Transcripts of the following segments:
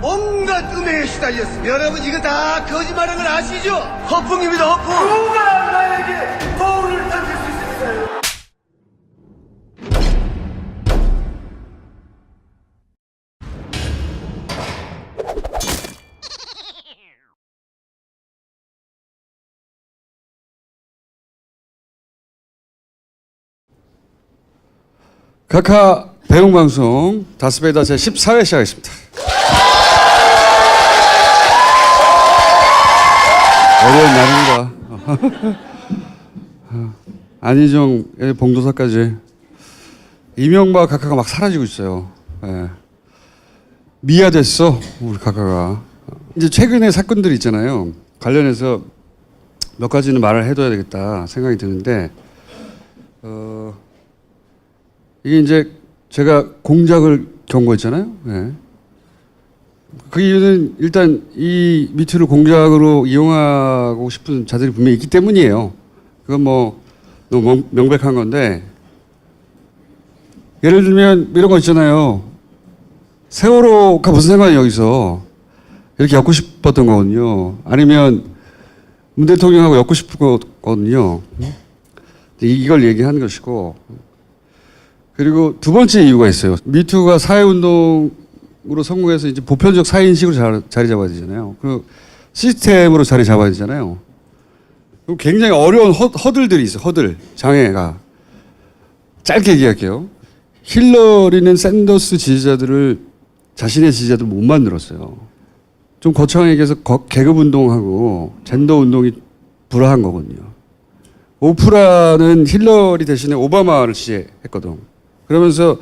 온갖 음해에 시달렸습니다. 여러분 이거 다 거짓말인 걸 아시죠? 허풍입니다, 허풍. 누가 나에게 거울을 던질 수 있을까요? 카카 배웅방송 다스베이다 제14회 시작하겠습니다. 어려운 날입니다. 안희정의 봉도사까지 이명박 카카가 막 사라지고 있어요. 예. 미아됐어 우리 카카가. 이제 최근에 사건들 있잖아요. 관련해서 몇 가지는 말을 해둬야 되겠다 생각이 드는데 이게 이제 제가 공작을 경고했잖아요. 예. 그 이유는 일단 이 미투를 공작으로 이용하고 싶은 자들이 분명히 있기 때문이에요. 그건 뭐 너무 명백한 건데 예를 들면 이런 거 있잖아요. 세월호가 무슨 상관이 여기서 이렇게 엮고 싶었던 거거든요. 아니면 문 대통령하고 엮고 싶은 거거든요. 이걸 얘기하는 것이고 그리고 두 번째 이유가 있어요. 미투가 사회운동으로 성공해서 이제 보편적 사회인식으로 자리 잡아야 되잖아요. 그 시스템으로 자리 잡아야 되잖아요. 그리고 굉장히 어려운 허들들이 있어요. 허들, 장애가. 짧게 얘기할게요. 힐러리는 샌더스 지지자들을 자신의 지지자들 못 만들었어요. 좀 거창하게 얘기해서 계급운동하고 젠더운동이 불화한 거거든요. 오프라는 힐러리 대신에 오바마를 지지했거든. 그러면서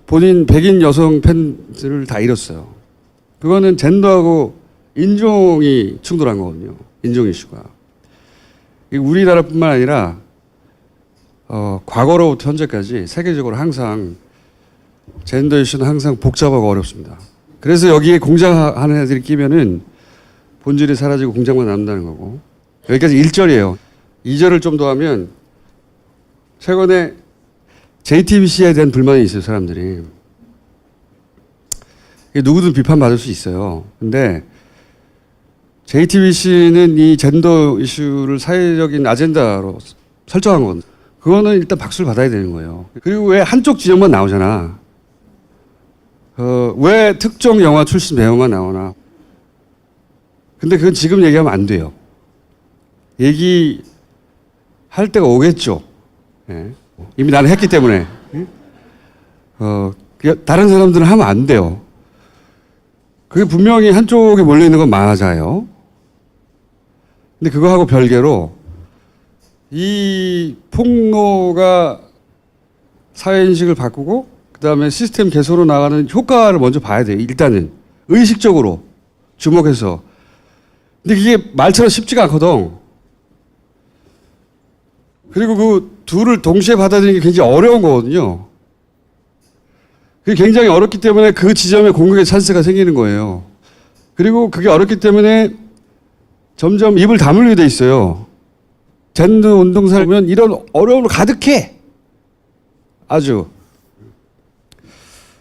본인 백인 여성 팬들을 다 잃었어요. 그거는 젠더하고 인종이 충돌한 거거든요. 인종 이슈가. 우리나라뿐만 아니라 과거로부터 현재까지 세계적으로 항상 젠더 이슈는 항상 복잡하고 어렵습니다. 그래서 여기에 공작하는 애들이 끼면은 본질이 사라지고 공작만 남는다는 거고. 여기까지 1절이에요. 2절을 좀 더 하면 최근에 JTBC에 대한 불만이 있어요, 사람들이. 누구든 비판받을 수 있어요. 근데 JTBC는 이 젠더 이슈를 사회적인 아젠다로 설정한 거거든요. 그거는 일단 박수를 받아야 되는 거예요. 그리고 왜 한쪽 지역만 나오잖아. 왜 특정 영화 출신 배우만 나오나. 근데 그건 지금 얘기하면 안 돼요. 얘기할 때가 오겠죠. 예. 이미 나는 했기 때문에. 다른 사람들은 하면 안 돼요. 그게 분명히 한쪽에 몰려있는 건 맞아요. 근데 그거하고 별개로 이 폭로가 사회인식을 바꾸고 그 다음에 시스템 개선으로 나가는 효과를 먼저 봐야 돼요. 일단은. 의식적으로 주목해서. 근데 이게 말처럼 쉽지가 않거든. 그리고 그 둘을 동시에 받아들이는 게 굉장히 어려운 거거든요. 그게 굉장히 어렵기 때문에 그 지점에 공격의 찬스가 생기는 거예요. 그리고 그게 어렵기 때문에 점점 입을 다물게 돼 있어요. 젠더 운동사를 보면 이런 어려움을 가득해. 아주.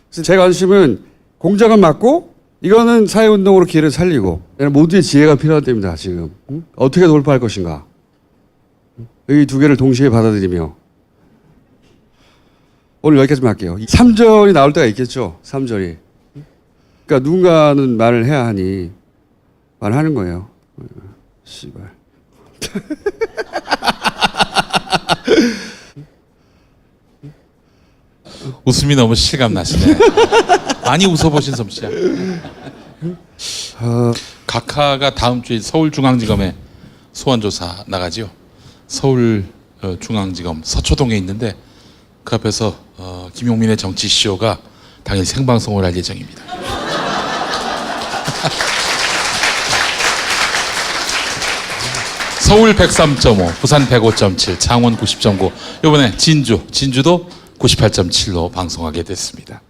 그래서 제 관심은 공작은 맞고 이거는 사회운동으로 기회를 살리고 모두의 지혜가 필요한 때입니다. 지금. 어떻게 돌파할 것인가. 이 두 개를 동시에 받아들이며 오늘 여기까지만 할게요. 3절이 나올 때가 있겠죠. 3절이. 그러니까 누군가는 말을 해야 하니 말하는 거예요. 씨발. 웃음이 너무 실감나시네. 많이 웃어보신 솜씨야. 각하가 다음 주에 서울중앙지검에 소환조사 나가지요. 서울중앙지검 서초동에 있는데 그 앞에서 김용민의 정치쇼가 당일 생방송을 할 예정입니다. 서울 103.5, 부산 105.7, 창원 90.9, 이번에 진주도 98.7로 방송하게 됐습니다.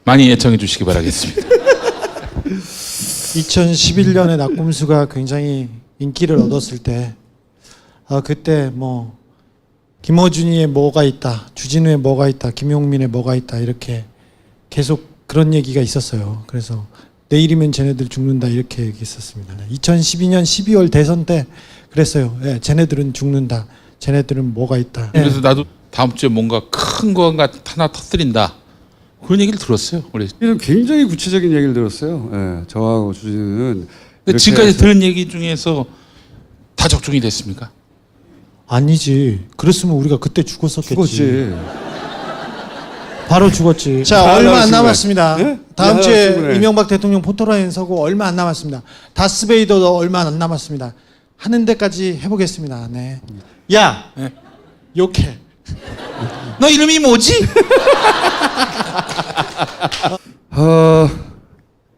많이 애청해 주시기 바라겠습니다. 2011년에 낙곰수가 굉장히 인기를 얻었을 때 그때 뭐 김어준이의 뭐가 있다, 주진우의 뭐가 있다, 김용민의 뭐가 있다 이렇게 계속 그런 얘기가 있었어요. 그래서 내일이면 쟤네들 죽는다 이렇게 얘기했었습니다. 2012년 12월 대선 때 그랬어요. 예, 쟤네들은 죽는다. 쟤네들은 뭐가 있다. 예. 그래서 나도 다음 주에 뭔가 큰 거 하나 터뜨린다. 그런 얘기를 들었어요. 우리. 이런 굉장히 구체적인 얘기를 들었어요. 예, 저하고 주진우는. 근데 지금까지 들은 얘기 중에서 다 적중이 됐습니까? 아니지. 그랬으면 우리가 그때 죽었었겠지. 죽었지. 바로 죽었지. 자, 다 얼마 안 나왔으면. 남았습니다. 네? 다음 다 주에 나왔으면. 이명박 대통령 포토라인 서고 얼마 안 남았습니다. 다스베이더도 얼마 안 남았습니다. 하는 데까지 해보겠습니다. 네. 야, 네. 욕해. 너 이름이 뭐지?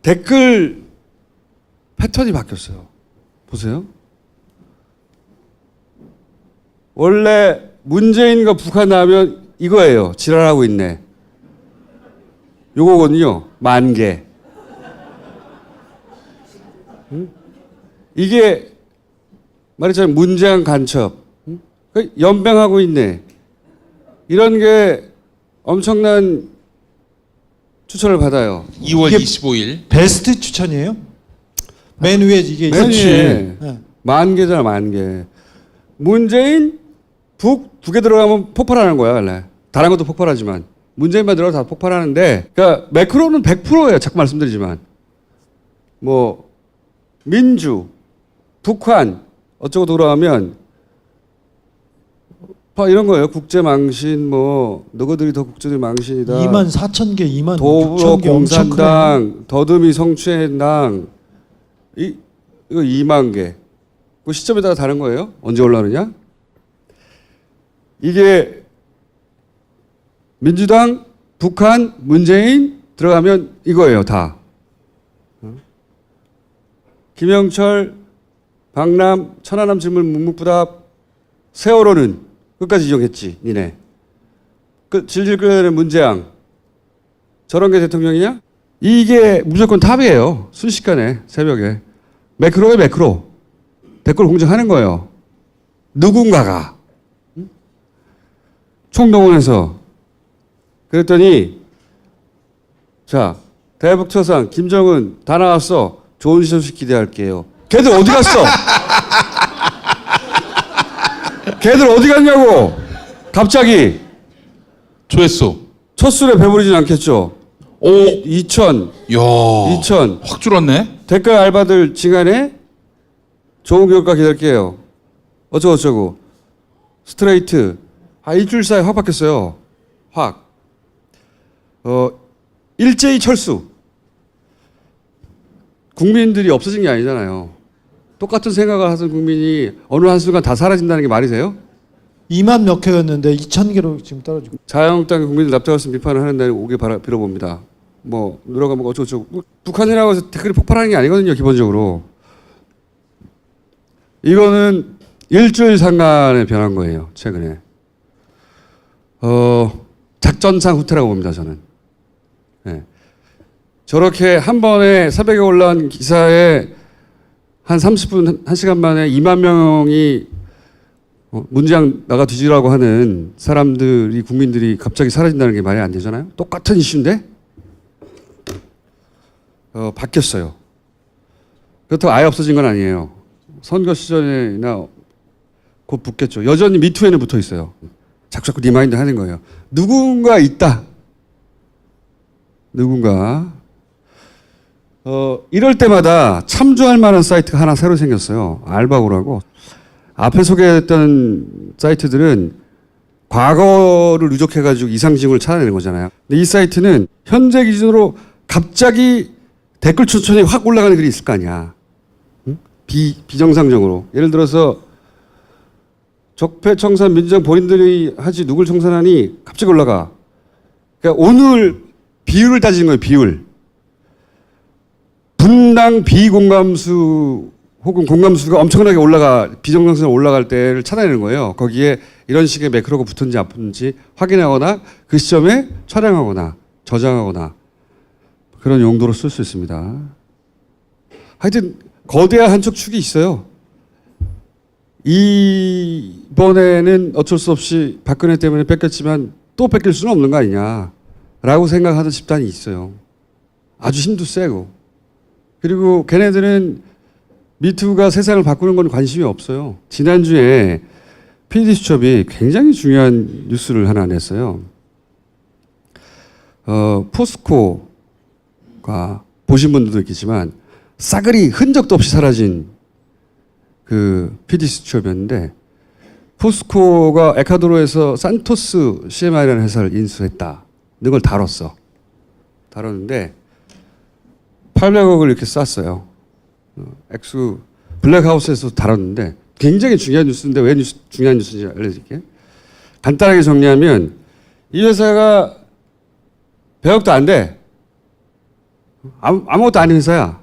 댓글 패턴이 바뀌었어요. 보세요. 원래 문재인과 북한 나오면 이거예요. 지랄하고 있네. 요거거든요. 10,000개. 응? 이게 말했잖아요. 문재인 간첩. 응? 연병하고 있네. 이런 게 엄청난 추천을 받아요. 2월 이게 25일. 베스트 추천이에요? 맨 위에 이게 맨 있었지. 위에 네. 10,000개잖아, 10,000개. 문재인, 북 두 개 들어가면 폭발하는 거야, 원래. 다른 것도 폭발하지만. 문재인만 들어가도 다 폭발하는데, 그러니까 매크로는 100%예요. 자꾸 말씀드리지만. 뭐, 민주, 북한, 어쩌고 돌아가면, 이런 거예요. 국제망신, 뭐, 너희들이 더 국제적 망신이다. 24,000개, 26,000개 더불어공산당, 더듬이 성추행당, 이거 20,000개. 그 시점에 따라 다른 거예요. 언제 올라오느냐? 이게 민주당, 북한, 문재인 들어가면 이거예요, 다. 김영철, 박람, 천안함 질문 묵묵부답, 세월호는 끝까지 이용했지, 니네. 질질 끌어내는 문재양. 저런 게 대통령이냐? 이게 무조건 탑이에요. 순식간에, 새벽에. 매크로에 매크로. 댓글 공정하는 거예요. 누군가가. 총동원해서. 그랬더니, 자, 대북초상, 김정은 다 나왔어. 좋은 소식 기대할게요. 걔들 어디 갔어? 걔들 어디 갔냐고! 갑자기. 조회수. 첫 술에 배부르진 않겠죠? 오. 2,000. 야. 2,000. 확 줄었네. 댓글 알바들 징하네? 좋은 교육과 기다릴게요. 어쩌고. 스트레이트. 일주일 사이에 확 바뀌었어요. 확. 일제히 철수. 국민들이 없어진 게 아니잖아요. 똑같은 생각을 하던 국민이 어느 한순간 다 사라진다는 게 말이 돼요? 2만 몇 개였는데 2,000개로 지금 떨어지고. 자유한국당의 국민들 납작할수 비판을 하는 날이 오길 빌어봅니다. 뭐 누라가 뭐 어쩌고 북한이라고 해서 댓글이 폭발하는 게 아니거든요. 기본적으로. 이거는 일주일 상간에 변한 거예요. 최근에. 작전상 후퇴라고 봅니다. 저는. 네. 저렇게 한 번에 새벽에 올라온 기사에 한 30분, 1시간 만에 2만 명이 문재인 나가 뒤지라고 하는 사람들이, 국민들이 갑자기 사라진다는 게 말이 안 되잖아요. 똑같은 이슈인데 바뀌었어요. 그렇다고 아예 없어진 건 아니에요. 선거 시절이나 곧 붙겠죠. 여전히 미투에는 붙어 있어요. 자꾸 리마인드 하는 거예요. 누군가 있다. 누군가. 이럴 때마다 참조할 만한 사이트가 하나 새로 생겼어요. 알바고라고. 앞에 소개했던 사이트들은 과거를 누적해가지고 이상징후를 찾아내는 거잖아요. 근데 이 사이트는 현재 기준으로 갑자기 댓글 추천이 확 올라가는 글이 있을 거 아니야. 응? 비정상적으로. 예를 들어서 적폐청산 민주당 본인들이 하지 누굴 청산하니 갑자기 올라가. 그러니까 오늘 비율을 따지는 거예요. 비율. 분당 비공감수 혹은 공감수가 엄청나게 비정상적으로 올라갈 때를 찾아내는 거예요. 거기에 이런 식의 매크로가 붙은지 안 붙은지 확인하거나 그 시점에 촬영하거나 저장하거나 그런 용도로 쓸 수 있습니다. 하여튼 거대한 한쪽 축이 있어요. 이번에는 어쩔 수 없이 박근혜 때문에 뺏겼지만 또 뺏길 수는 없는 거 아니냐라고 생각하는 집단이 있어요. 아주 힘도 세고. 그리고 걔네들은 미투가 세상을 바꾸는 건 관심이 없어요. 지난주에 PD수첩이 굉장히 중요한 뉴스를 하나 냈어요. 포스코가 보신 분들도 있겠지만 싸그리 흔적도 없이 사라진 그 PD수첩이었는데 포스코가 에콰도르에서 산토스 CMI라는 회사를 인수했다는 걸 다뤘는데 800억을 이렇게 쌌어요. 액수 블랙하우스에서 다뤘는데 굉장히 중요한 뉴스인데 왜 중요한 뉴스인지 알려드릴게요. 간단하게 정리하면 이 회사가 100억도 안 돼. 아무것도 아닌 회사야.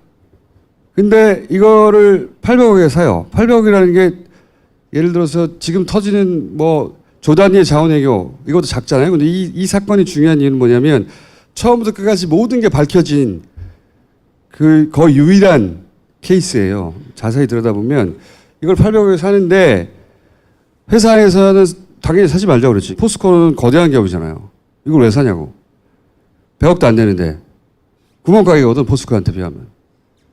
근데 이거를 800억에 사요. 800억이라는 게 예를 들어서 지금 터지는 뭐 조단위의 자원외교 이것도 작잖아요. 근데 이 사건이 중요한 이유는 뭐냐면 처음부터 끝까지 모든 게 밝혀진 그 거의 유일한 케이스예요. 자세히 들여다보면 이걸 800억에 사는데 회사에서는 당연히 사지 말자고 그랬지. 포스코는 거대한 기업이잖아요. 이걸 왜 사냐고. 100억도 안 되는데 구멍가게거든 포스코한테 비하면.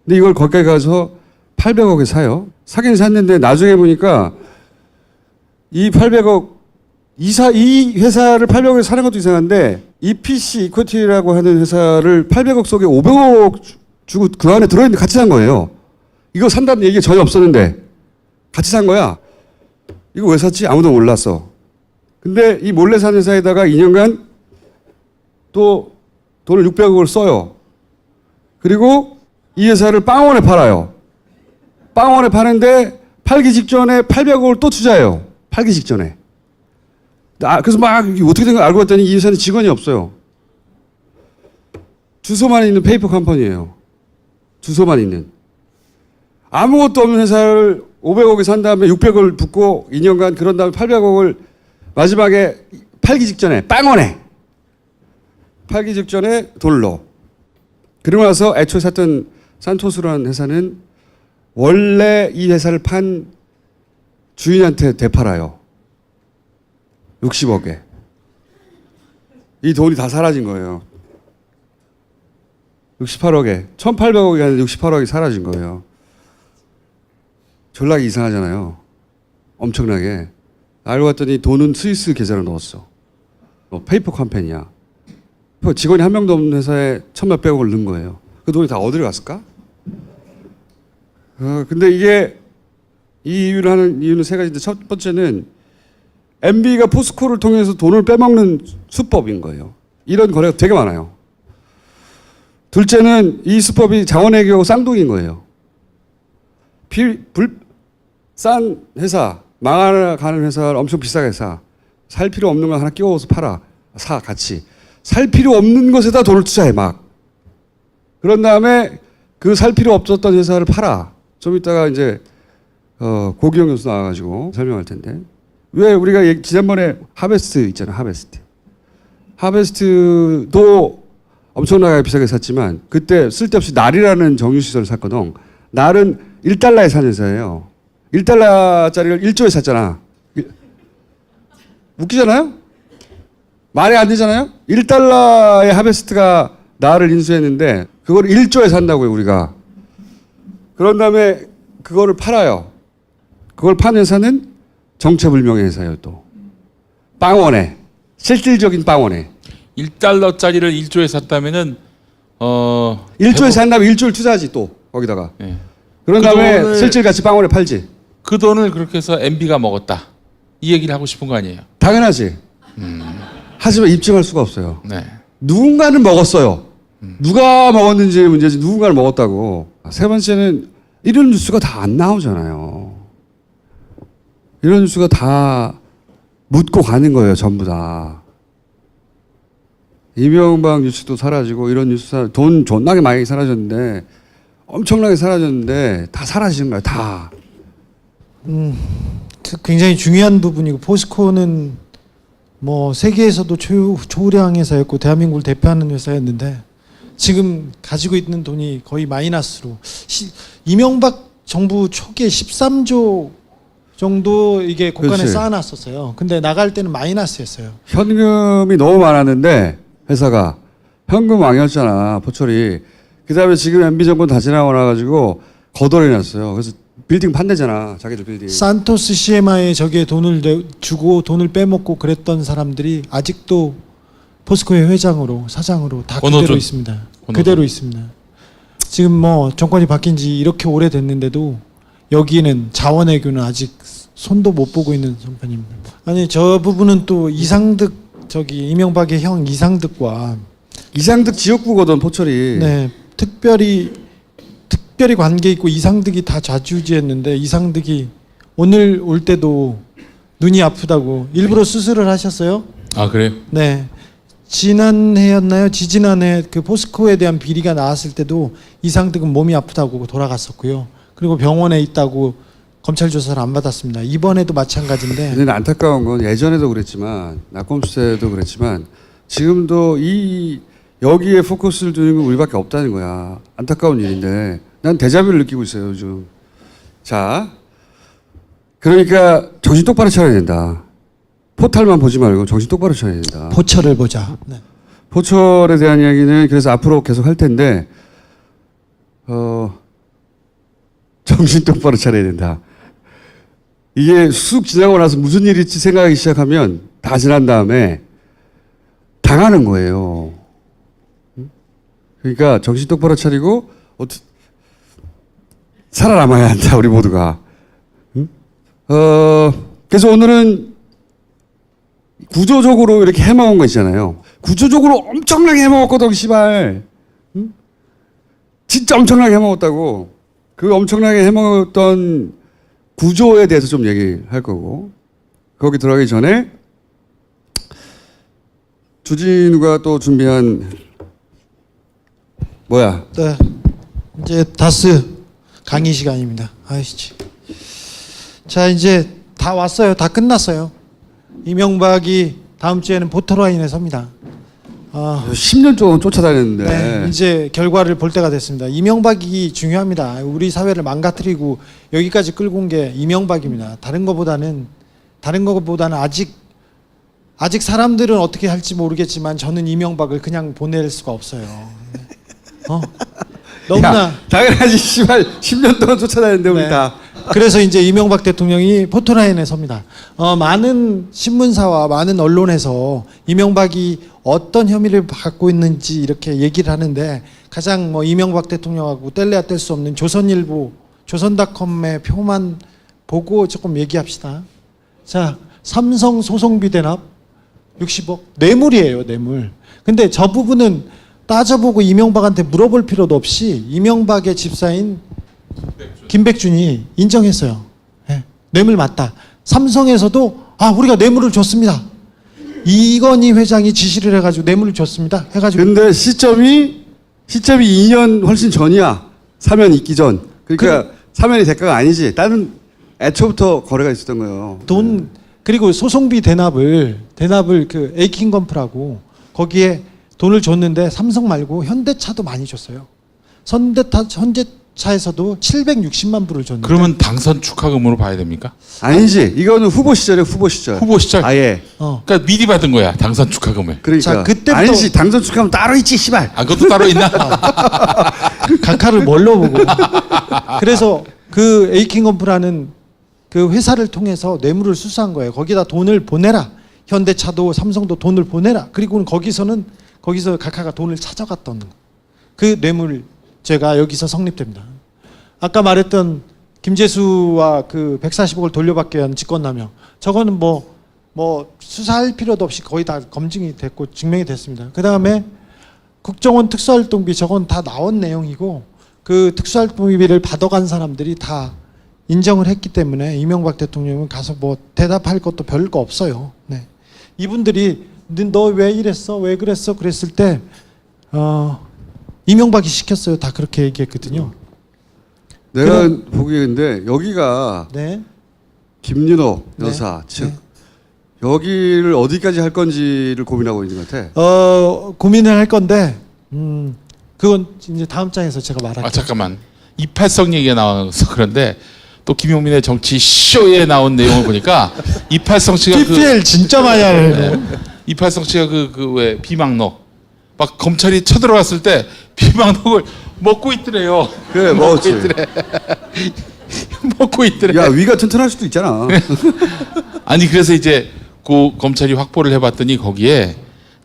근데 이걸 거기까지 가서 800억에 사요. 사긴 샀는데 나중에 보니까 이 800억 이 회사를 800억에 사는 것도 이상한데 EPC 이퀄티라고 하는 회사를 800억 속에 500억 주고 그 안에 들어있는데 같이 산 거예요. 이거 산다는 얘기가 전혀 없었는데 같이 산 거야. 이거 왜 샀지? 아무도 몰랐어. 근데 이 몰래 산 회사에다가 2년간 또 돈을 600억을 써요. 그리고 이 회사를 빵원에 팔아요. 빵원에 파는데 팔기 직전에 800억을 또 투자해요. 팔기 직전에. 그래서 막 어떻게 된 거 알고 봤더니 이 회사는 직원이 없어요. 주소만 있는 페이퍼 컴퍼니예요. 주소만 있는. 아무것도 없는 회사를 500억에 산 다음에 600억을 붓고 2년간 그런 다음에 800억을 마지막에 팔기 직전에 빵원에 팔기 직전에 돈을 넣어. 그러고 나서 애초에 샀던 산토스라는 회사는 원래 이 회사를 판 주인한테 되팔아요. 60억에. 이 돈이 다 사라진 거예요. 68억에. 1800억이 아니라 68억이 사라진 거예요. 전략이 이상하잖아요. 엄청나게. 알고 봤더니 돈은 스위스 계좌로 넣었어. 페이퍼 컴퍼니야. 직원이 한 명도 없는 회사에 1,몇백억을 넣은 거예요. 그 돈이 다 어디로 갔을까? 근데 이게 이 이유를 하는 이유는 세 가지인데 첫 번째는 MB가 포스코를 통해서 돈을 빼먹는 수법인 거예요. 이런 거래가 되게 많아요. 둘째는 이 수법이 자원외교하고 쌍둥이인 거예요. 싼 회사, 망하는 회사를 엄청 비싸게 사. 살 필요 없는 거 하나 끼워서 팔아. 사, 같이. 살 필요 없는 것에다 돈을 투자해, 막. 그런 다음에 그 살 필요 없었던 회사를 팔아. 좀 이따가 이제, 고기영 교수 나와가지고 설명할 텐데. 왜 우리가 지난번에 하베스트 있잖아요, 하베스트. 하베스트도 엄청나게 비싸게 샀지만 그때 쓸데없이 날이라는 정유시설을 샀거든. 날은 1달러에 산 회사예요. 1달러짜리를 1조에 샀잖아. 웃기잖아요? 말이 안 되잖아요? 1달러의 하베스트가 날을 인수했는데 그걸 1조에 산다고요, 우리가. 그런 다음에 그거를 팔아요. 그걸 판 회사는 정체불명의 회사예요, 또. 빵원에. 실질적인 빵원에. 1달러짜리를 1조에 샀다면은 1조에 산 다음에 1조를 투자하지 또 거기다가. 네. 그런 그 다음에 돈을- 실질가치 빵원에 팔지. 그 돈을 그렇게 해서 MB가 먹었다. 이 얘기를 하고 싶은 거 아니에요? 당연하지. 하지만 입증할 수가 없어요. 네. 누군가는 먹었어요. 누가 먹었는지 문제지 누군가를 먹었다고. 세 번째는 이런 뉴스가 다 안 나오잖아요. 이런 뉴스가 다 묻고 가는 거예요, 전부 다. 이명박 뉴스도 사라지고 이런 뉴스 돈 존나게 많이 사라졌는데 엄청나게 사라졌는데 다 사라지는 거예요, 다. 굉장히 중요한 부분이고 포스코는 뭐 세계에서도 초우량 회사였고 대한민국을 대표하는 회사였는데 지금 가지고 있는 돈이 거의 마이너스로 이명박 정부 초기에 13조 정도 이게 곳간에 그렇지. 쌓아놨었어요. 근데 나갈 때는 마이너스였어요. 현금이 너무 많았는데 회사가 현금 왕이었잖아, 포철이. 그다음에 지금 MB 정권 다 지나고 나가지고 거덜해놨어요. 그래서 빌딩 판대잖아, 자기들 빌딩. 산토스 CMI에 저기에 돈을 주고 돈을 빼먹고 그랬던 사람들이 아직도 포스코의 회장으로 사장으로 다 그대로 권오준. 있습니다. 권오준. 그대로 있습니다. 지금 뭐 정권이 바뀐 지 이렇게 오래됐는데도 여기는 자원외교는 아직 손도 못 보고 있는 형편입니다. 아니 저 부분은 또 이상득 저기 이명박의 형 이상득과 이상득 지역구거든, 포철이. 네 특별히 관계 있고 이상득이 다 좌지우지했는데 이상득이 오늘 올 때도 눈이 아프다고 일부러 수술을 하셨어요. 아 그래요? 네. 지난해였나요? 지지난해 그 포스코에 대한 비리가 나왔을 때도 이상득은 몸이 아프다고 돌아갔었고요. 그리고 병원에 있다고 검찰 조사를 안 받았습니다. 이번에도 마찬가지인데. 근데 안타까운 건 예전에도 그랬지만 낙검수 때도 그랬지만 지금도 여기에 포커스를 두는 건 우리밖에 없다는 거야. 안타까운 일인데 난 데자뷰를 느끼고 있어요 요즘. 자, 그러니까 정신 똑바로 차려야 된다. 포탈만 보지 말고 정신 똑바로 차려야 된다. 포철을 보자. 네. 포철에 대한 이야기는 그래서 앞으로 계속 할 텐데 정신 똑바로 차려야 된다. 이게 쑥 지나고 나서 무슨 일이 있지 생각하기 시작하면 다 지난 다음에 당하는 거예요. 그러니까 정신 똑바로 차리고 살아남아야 한다 우리 모두가. 그래서 오늘은 구조적으로 이렇게 해먹은 거 있잖아요. 구조적으로 엄청나게 해먹었거든, 씨발. 응? 진짜 엄청나게 해먹었다고. 그 엄청나게 해먹었던 구조에 대해서 좀 얘기할 거고. 거기 들어가기 전에 주진우가 또 준비한 뭐야? 네. 이제 다스 강의 시간입니다. 아이씨. 자, 이제 다 왔어요. 다 끝났어요. 이명박이 다음 주에는 포토라인에 섭니다. 10년 동안 쫓아다녔는데. 네, 이제 결과를 볼 때가 됐습니다. 이명박이 중요합니다. 우리 사회를 망가뜨리고 여기까지 끌고 온 게 이명박입니다. 다른 것보다는 아직 사람들은 어떻게 할지 모르겠지만 저는 이명박을 그냥 보낼 수가 없어요. 너무나 야, 당연하지, 씨발. 10년 동안 쫓아다녔는데, 우리 네. 다. 그래서 이제 이명박 대통령이 포토라인에 섭니다. 많은 신문사와 많은 언론에서 이명박이 어떤 혐의를 받고 있는지 이렇게 얘기를 하는데 가장 뭐 이명박 대통령하고 뗄래야 뗄 수 없는 조선일보, 조선닷컴의 표만 보고 조금 얘기합시다. 자, 삼성 소송비 대납 60억 뇌물이에요, 뇌물. 근데 저 부분은 따져보고 이명박한테 물어볼 필요도 없이 이명박의 집사인 김백준이 인정했어요. 네, 뇌물 맞다. 삼성에서도 우리가 뇌물을 줬습니다. 이건희 회장이 지시를 해가지고 뇌물을 줬습니다. 해가지고 근데 시점이 2년 훨씬 전이야. 사면 있기 전. 그러니까 사면이 대가가 아니지. 다른 애초부터 거래가 있었던 거예요. 그리고 소송비 대납을 그 에이킹건프라고 거기에 돈을 줬는데 삼성 말고 현대차도 많이 줬어요. 현대차에서도 760만 불을 줬는데. 그러면 당선 축하금으로 봐야 됩니까? 아니지. 이거는 후보 시절에 후보 시절. 후보 시절? 아예. 그러니까 미리 받은 거야 당선 축하금을. 그러니까. 자, 그때부터- 아니지. 당선 축하면 따로 있지, 씨발. 아 그것도 따로 있나? 각하를 뭘로 보고. 그래서 그 에이킹건프라는 그 회사를 통해서 뇌물을 수수한 거예요. 거기다 돈을 보내라. 현대차도 삼성도 돈을 보내라. 그리고는 거기서 각하가 돈을 찾아갔던 그 뇌물죄가 여기서 성립됩니다. 아까 말했던 김재수와 그 140억을 돌려받기 위한 직권남용, 저거는 뭐 수사할 필요도 없이 거의 다 검증이 됐고 증명이 됐습니다. 그 다음에 국정원 특수활동비, 저건 다 나온 내용이고 그 특수활동비를 받아간 사람들이 다 인정을 했기 때문에 이명박 대통령은 가서 뭐 대답할 것도 별거 없어요. 네. 이분들이 너 왜 이랬어? 왜 그랬어? 그랬을 때 이명박이 시켰어요. 다 그렇게 얘기했거든요. 내가 보기에 근데 여기가 네. 김윤호 네. 여사 즉 네. 여기를 어디까지 할 건지를 고민하고 있는 것 같아. 고민을 할 건데 그건 이제 다음 장에서 제가 말할게요. 아 잠깐만 이팔성 얘기가 나와서 그런데 또 김용민의 정치 쇼에 나온 내용을 보니까 이팔성 씨가 PPL 진짜 많이 하네. 이팔성 씨가 그 왜 비망록 막 검찰이 쳐들어갔을 때 비망록을 먹고 있더래요. 그래, 먹었지. 먹고 있더래. 야, 위가 튼튼할 수도 있잖아. 아니 그래서 이제 그 검찰이 확보를 해봤더니 거기에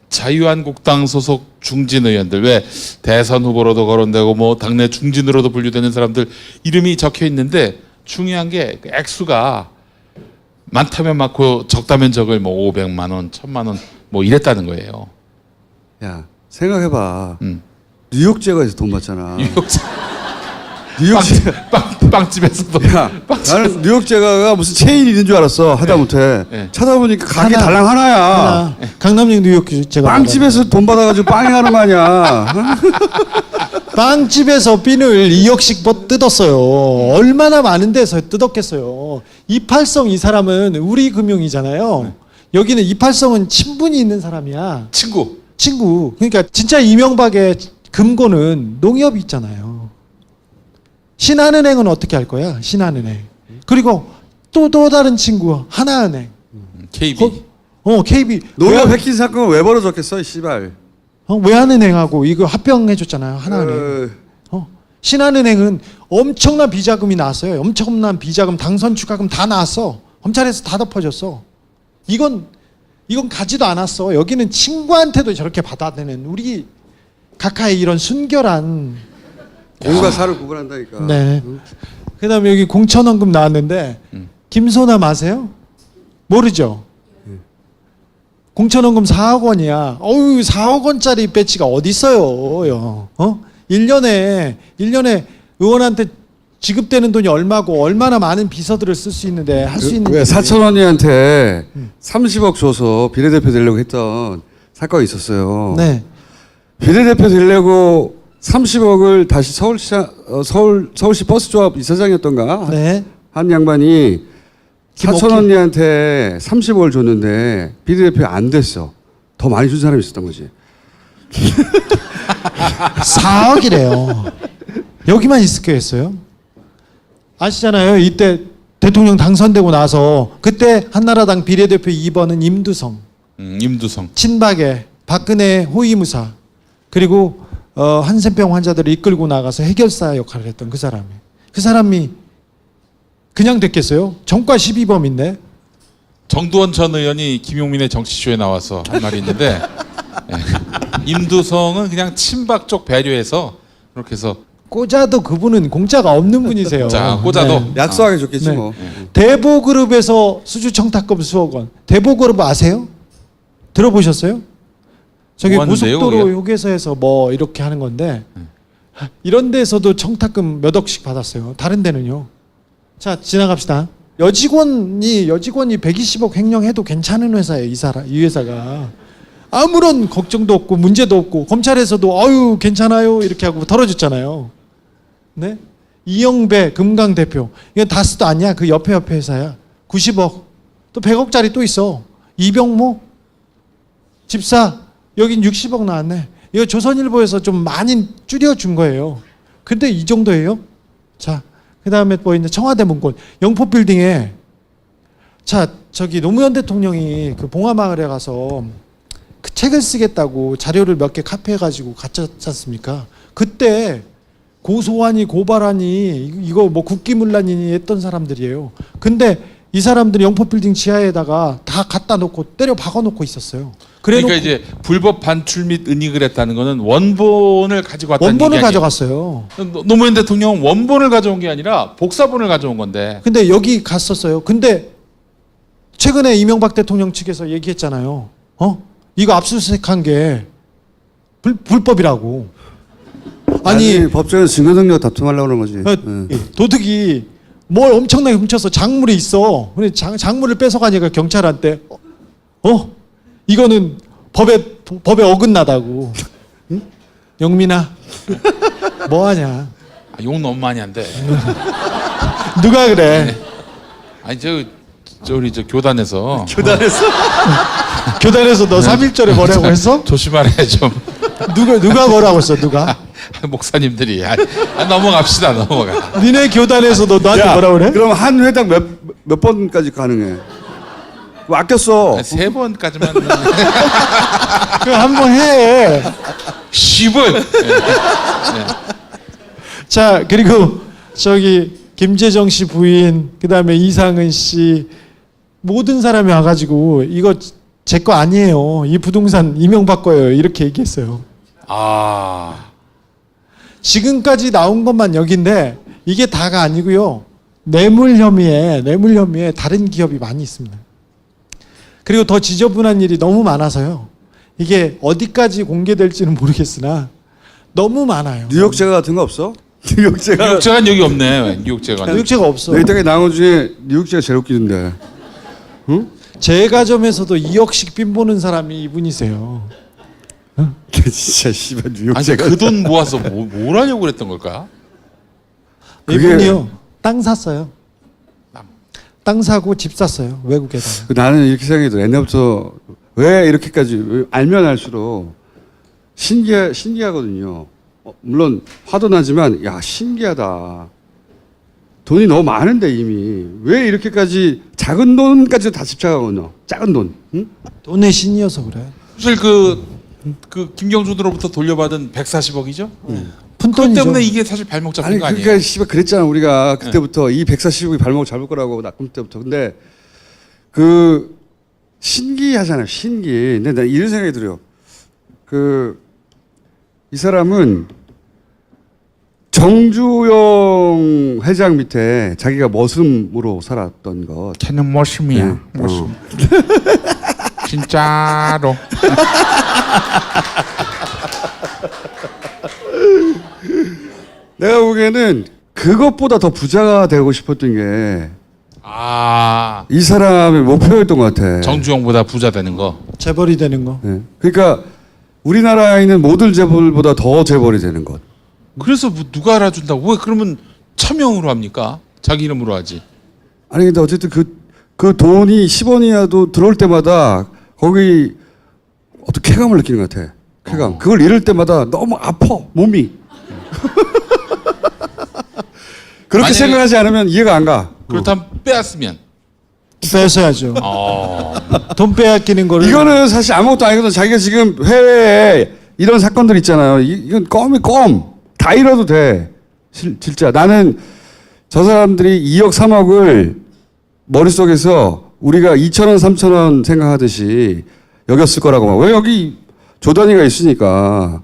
자유한국당 소속 중진 의원들, 왜 대선 후보로도 거론되고 뭐 당내 중진으로도 분류되는 사람들 이름이 적혀 있는데, 중요한 게그 액수가 많다면 많고 적다면 적을 뭐 500만 원, 1000만 원 뭐 이랬다는 거예요. 야, 생각해봐. 뉴욕제가에서 돈 받잖아. 뉴욕제. 빵집에서도. 야, 나는 뉴욕제가가 무슨 체인이 있는 줄 알았어. 하다못해. 네. 찾아보니까 가게 하나. 달랑 하나야. 하나. 강남역 뉴욕 제가 빵집에서 돈 받아가지고 빵행하는 거 아니야. 빵집에서 핀을 2억씩 뜯었어요. 얼마나 많은 데서 뜯었겠어요. 이팔성 이 사람은 우리 금융이잖아요. 여기는 이팔성은 친분이 있는 사람이야. 친구. 그러니까 진짜 이명박의 금고는 농협이 있잖아요. 신한은행은 어떻게 할 거야? 신한은행. 그리고 또 다른 친구 하나은행. KB. KB. 농협 해킹 사건은 왜 벌어졌겠어, 이 씨발. 외환은행하고 이거 합병해줬잖아요. 하나은행. 신한은행은 엄청난 비자금이 나왔어요. 엄청난 비자금, 당선 추가금 다 나왔어. 검찰에서 다 덮어줬어. 이건 가지도 않았어. 여기는 친구한테도 저렇게 받아내는 우리 각하의 이런 순결한. 공과 사를 구분한다니까. 네. 그다음에 여기 공천원금 나왔는데 김소남 아세요? 모르죠. 공천원금 4억 원이야. 어우, 4억 원짜리 배지가 어디 있어요? 1년에 의원한테 지급되는 돈이 얼마고 얼마나 많은 비서들을 쓸 수 있는데 할 수 있는. 왜 사천원이한테 30억 줘서 비례대표 되려고 했던 사건이 있었어요. 네. 비례대표 되려고 30억을 다시 서울시 버스조합 이사장이었던가 네. 한 양반이 김옥희. 사천 언니한테 30억을 줬는데 비례대표 안 됐어. 더 많이 준 사람이 있었던 거지. 4억이래요. 여기만 있을 거였어요. 아시잖아요. 이때 대통령 당선되고 나서 그때 한나라당 비례대표 2번은 임두성. 임두성. 친박의 박근혜 호위무사. 그리고 한센병 환자들을 이끌고 나가서 해결사 역할을 했던 그 사람이. 그 사람이 그냥 됐겠어요? 정과 12범인데. 정두원 전 의원이 김용민의 정치쇼에 나와서 한 말이 있는데 예. 임두성은 그냥 친박 쪽 배려해서 그렇게 해서 꽂아도 그분은 공짜가 없는 분이세요. 자, 꽂아도. 네. 약속하게 줬겠지 네. 뭐. 대보그룹에서 수주 청탁금 수억 원. 대보그룹 아세요? 들어보셨어요? 저기 뭐 하는데요, 고속도로 거기가? 휴게소에서 뭐 이렇게 하는 건데 이런 데서도 청탁금 몇 억씩 받았어요. 다른 데는요. 자, 지나갑시다. 여직원이 120억 횡령해도 괜찮은 회사예요. 이 회사가 아무런 걱정도 없고 문제도 없고 검찰에서도 아유 괜찮아요 이렇게 하고 털어줬잖아요. 네? 이영배 금강 대표 이건 다스도 아니야. 그 옆에 회사야. 90억 또 100억짜리 또 있어. 이병모 집사 여긴 60억 나왔네. 이거 조선일보에서 좀 많이 줄여준 거예요. 근데 이 정도예요. 자, 그 다음에 뭐 있는 청와대 문건 영포빌딩에 자 저기 노무현 대통령이 그 봉화마을에 가서 그 책을 쓰겠다고 자료를 몇 개 카피해가지고 갔지 않습니까? 그때 고소하니 고발하니 이거 뭐 국기문란이니 했던 사람들이에요. 근데 이 사람들이 영포빌딩 지하에다가 다 갖다 놓고 때려 박아놓고 있었어요. 그러니까 이제 불법 반출 및 은닉을 했다는 거는 원본을 가지고 왔다는 원본을 얘기 아니에요? 가져갔어요. 노무현 대통령은 원본을 가져온 게 아니라 복사본을 가져온 건데. 근데 여기 갔었어요. 근데 최근에 이명박 대통령 측에서 얘기했잖아요. 이거 압수수색한 게 불법이라고. 아니 법정에서 증거 능력 다툼하려고 그러는 거지. 네. 도둑이 뭘 엄청나게 훔쳐서 작물이 있어. 근데 작물을 뺏어가니까 경찰한테 이거는 법에 어긋나다고. 응? 영민아 뭐하냐? 욕 너무 많이 한대. 누가 그래? 아니 우리 교단에서 교단에서 너 3.1절에 뭐라고 했어? 조심하래 좀. 누가 뭐라고 했어? 누가? 목사님들이 넘어갑시다. 넘어가. 니네 교단에서 너 나한테 야, 뭐라 그래? 그럼 한 회당 몇 번까지 가능해? 뭐 아꼈어. 3번까지만. 그 한번 해. 10은. 자, 그리고 저기 김재정 씨 부인, 그다음에 이상은 씨 모든 사람이 와가지고 이거 제 거 아니에요. 이 부동산 이명박 거예요. 이렇게 얘기했어요. 아, 지금까지 나온 것만 여기인데 이게 다가 아니고요. 뇌물 혐의에 다른 기업이 많이 있습니다. 그리고 더 지저분한 일이 너무 많아서요. 이게 어디까지 공개될지는 모르겠으나 너무 많아요. 뉴욕제가 같은 거 없어? 뉴욕제가 뉴욕제가 여기 없네. 뉴욕제가. 뉴욕제가 없어. 내 땅에 나온 중에 뉴욕제가 제일 웃기던데. 제 가점에서도 2억씩 빈 보는 사람이 이분이세요. 진짜 씨발 아니 뉴욕제가. 그 돈 모아서 뭘 하려고 그랬던 걸까? 그게- 이분이요. 땅 샀어요. 땅 사고 집 샀어요. 외국에다가. 나는 이렇게 생각해도 옛날부터 왜 이렇게까지 왜 알면 알수록 신기하거든요. 물론 화도 나지만 야 신기하다. 돈이 너무 많은데 이미 왜 이렇게까지 작은 돈까지 다 집착하거든요. 작은 돈. 응? 돈의 신이어서 그래. 사실 그 김경준으로부터 돌려받은 140억이죠? 푼 그것 돈이죠. 때문에 이게 사실 발목 잡힌 아니 거 아니에요? 그러니까 씨발 그랬잖아 우리가 그때부터 이 140억이 발목 잡을 거라고 낙금 때부터. 근데 그 신기하잖아요. 신기. 근데 나 이런 생각이 들어요. 이 사람은 정주영 회장 밑에 자기가 머슴으로 살았던 것. 걔는 머슴이야. 네. 머슴. 진짜로. 내가 보기에는 그것보다 더 부자가 되고 싶었던 게 이 아, 사람의 목표였던 것 같아. 정주영보다 부자 되는 거. 재벌이 되는 거. 네. 그러니까 우리나라에 있는 모든 재벌보다 더 재벌이 되는 것. 그래서 뭐 누가 알아준다고? 왜 그러면 차명으로 합니까? 자기 이름으로 하지. 아니 근데 어쨌든 그 돈이 10원이라도 들어올 때마다 거기 어떤 쾌감을 느끼는 것 같아. 쾌감. 그걸 잃을 때마다 너무 아파 몸이. 그렇게 만약에- 생각하지 않으면 이해가 안 가. 그렇다면 빼앗으면. 뺏어야죠. 돈 빼앗기는 거를. 이거는 사실 아무것도 아니거든. 자기가 지금 해외에 이런 사건들 있잖아요. 이건 껌. 다 잃어도 돼. 진짜 나는 저 사람들이 2억 3억을 머릿속에서 우리가 2,000원 3,000원 생각하듯이 여겼을 거라고 봐. 왜 여기 조단위가 있으니까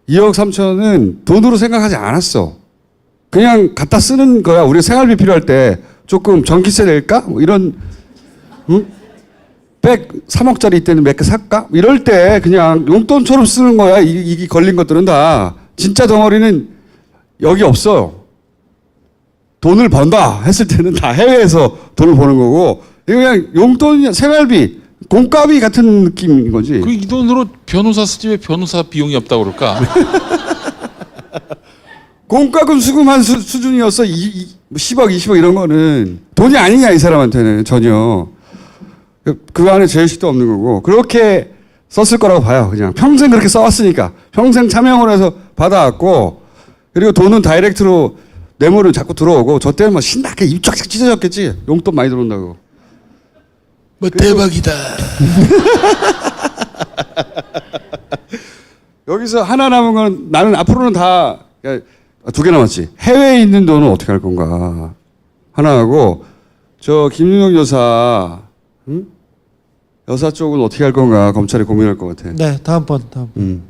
2억 3천은 돈으로 생각하지 않았어. 그냥 갖다 쓰는 거야. 우리가 생활비 필요할 때 조금 전기세 낼까? 뭐 이런 응? 3억짜리 이때는 몇 개 살까? 이럴 때 그냥 용돈처럼 쓰는 거야. 이게 걸린 것들은 다. 진짜 덩어리는 여기 없어요. 돈을 번다 했을 때는 다 해외에서 돈을 버는 거고 이거 그냥 용돈, 생활비, 공과비 같은 느낌인 거지. 그 이 돈으로 변호사 쓰지 왜 변호사 비용이 없다고 그럴까? 공과금 수금한 수준이었어. 10억, 20억 이런 거는 돈이 아니냐 이 사람한테는 전혀. 그 안에 죄의식도 없는 거고 그렇게 썼을 거라고 봐요. 그냥 평생 그렇게 써왔으니까 평생 차명을 해서 받아왔고 그리고 돈은 다이렉트로 뇌물은 자꾸 들어오고 저 때는 뭐 신나게 입 쫙쫙 찢어졌겠지. 용돈 많이 들어온다고. 뭐 대박이다. 여기서 하나 남은 건 나는 앞으로는 다 두 개 남았지. 해외에 있는 돈은 어떻게 할 건가 하나하고 저 김윤영 여사 여사 쪽은 어떻게 할 건가 검찰이 고민할 것 같아. 네, 다음.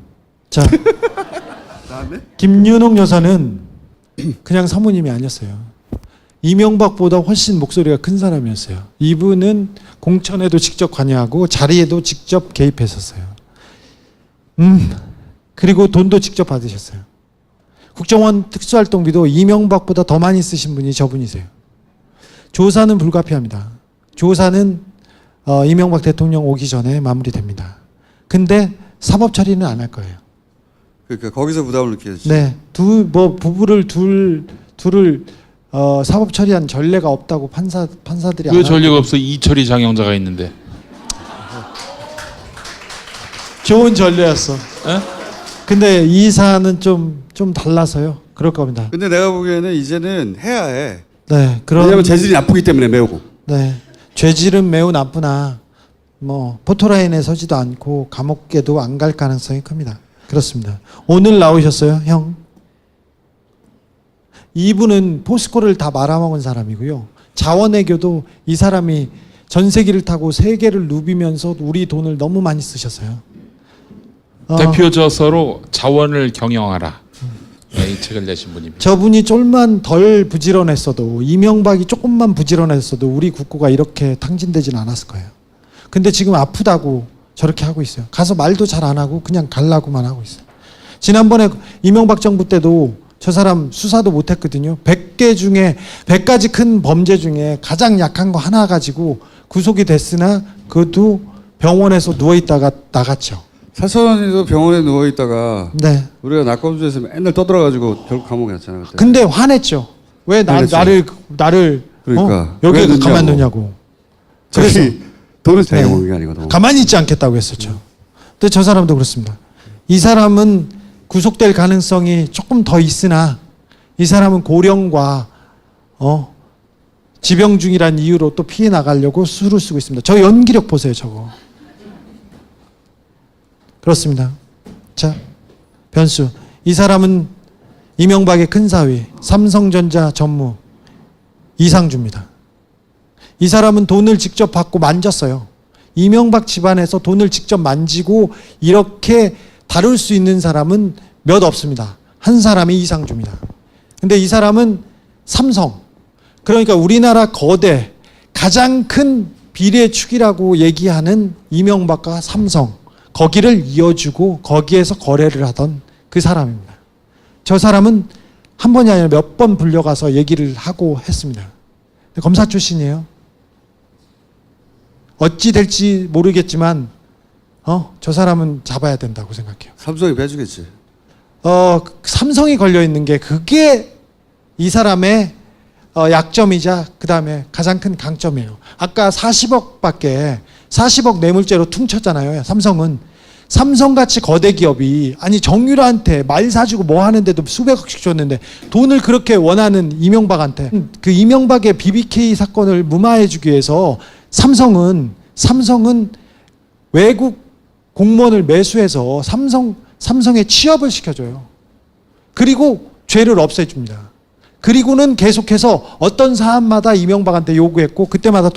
자, 김윤옥 여사는 그냥 사모님이 아니었어요. 이명박보다 훨씬 목소리가 큰 사람이었어요. 이분은 공천에도 직접 관여하고 자리에도 직접 개입했었어요. 그리고 돈도 직접 받으셨어요. 국정원 특수활동비도 이명박보다 더 많이 쓰신 분이 저분이세요. 조사는 불가피합니다. 조사는 이명박 대통령 오기 전에 마무리됩니다. 근데 사법 처리는 안 할 거예요. 그러니까 거기서 부담을 느끼지. 네, 부부를 둘을 사법 처리한 전례가 없다고 판사들이 왜 전례가 없어? 이철이 장영자가 있는데. 좋은 전례였어. 에? 근데 이 사안은 좀 달라서요. 그럴 겁니다. 근데 내가 보기에는 이제는 해야 해. 네, 왜냐면 재질이 나쁘기 때문에 매우. 네, 죄질은 매우 나쁘나 뭐 포토라인에 서지도 않고 감옥에도 안 갈 가능성이 큽니다. 그렇습니다. 오늘 나오셨어요, 형? 이분은 포스코를 다 말아먹은 사람이고요. 자원외교도 이 사람이 전세기를 타고 세계를 누비면서 우리 돈을 너무 많이 쓰셨어요. 대표 저서로 자원을 경영하라. 네, 이 책을 내신 분입니다. 저분이 좀만 덜 부지런했어도, 이명박이 조금만 부지런했어도 우리 국고가 이렇게 탕진되진 않았을 거예요. 근데 지금 아프다고 저렇게 하고 있어요. 가서 말도 잘 안 하고 그냥 갈라고만 하고 있어요. 지난번에 이명박 정부 때도 저 사람 수사도 못했거든요. 100개 중에 100가지 큰 범죄 중에 가장 약한 거 하나 가지고 구속이 됐으나 그것도 병원에서 누워 있다가 나갔죠. 사선이도 병원에 누워 있다가 네. 우리가 낙검수에서 맨날 떠들어가지고 결국 감옥에 갔잖아요. 그때. 근데 화냈죠. 왜 화냈죠. 나를 그러니까. 여기에 왜 넣냐고. 가만두냐고. 그래서 저기 돈은 자기가 네. 먹는 게 아니거든. 가만히 있지 않겠다고 했었죠. 근데 저 사람도 그렇습니다. 이 사람은 구속될 가능성이 조금 더 있으나 이 사람은 고령과 지병 중이란 이유로 또 피해 나가려고 수를 쓰고 있습니다. 저 연기력 보세요, 저거. 그렇습니다. 자, 변수. 이 사람은 이명박의 큰 사위, 삼성전자 전무 이상주입니다. 이 사람은 돈을 직접 받고 만졌어요. 이명박 집안에서 돈을 직접 만지고 이렇게 다룰 수 있는 사람은 몇 없습니다. 한 사람이 이상주입니다. 근데 이 사람은 삼성, 그러니까 우리나라 거대 가장 큰 비례축이라고 얘기하는 이명박과 삼성, 거기를 이어주고 거기에서 거래를 하던 그 사람입니다. 저 사람은 한 번이 아니라 몇 번 불려가서 얘기를 하고 했습니다. 검사 출신이에요. 어찌 될지 모르겠지만 저 사람은 잡아야 된다고 생각해요. 삼성이 빼주겠지. 삼성이 걸려 있는 게 그게 이 사람의 약점이자 그 다음에 가장 큰 강점이에요. 아까 40억 뇌물죄로 퉁쳤잖아요. 삼성같이 거대 기업이 아니 정유라한테 말 사주고 뭐 하는데도 수백억씩 줬는데 돈을 그렇게 원하는 이명박한테 그 이명박의 BBK 사건을 무마해주기 위해서 삼성은 외국 공무원을 매수해서 삼성에 취업을 시켜줘요. 그리고 죄를 없애줍니다. 그리고는 계속해서 어떤 사안마다 이명박한테 요구했고 그때마다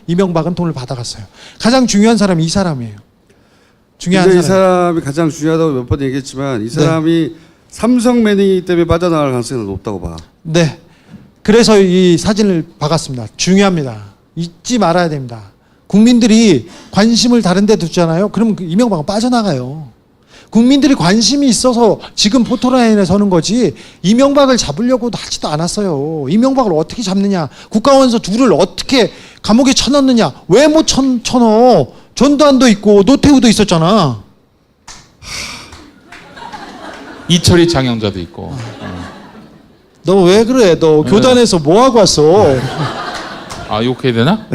이명박은 돈을 받아갔어요. 가장 중요한 사람이 이 사람이에요. 중요한 근데 이 사람. 사람이 가장 중요하다고 몇 번 얘기했지만 이 사람이 삼성 매니기 때문에 빠져나갈 가능성이 높다고 봐. 네. 그래서 이 사진을 박았습니다. 중요합니다. 잊지 말아야 됩니다. 국민들이 관심을 다른 데 두잖아요. 그러면 이명박은 빠져나가요. 국민들이 관심이 있어서 지금 포토라인에 서는 거지 이명박을 잡으려고 하지도 않았어요. 이명박을 어떻게 잡느냐. 국가원수 둘을 어떻게 감옥에 쳐넣느냐. 왜 못 쳐넣어. 전두환도 있고 노태우도 있었잖아. 이철이 장영자도 있고. 너 왜 그래? 너 교단에서 뭐 하고 왔어? 아, 욕해야 되나?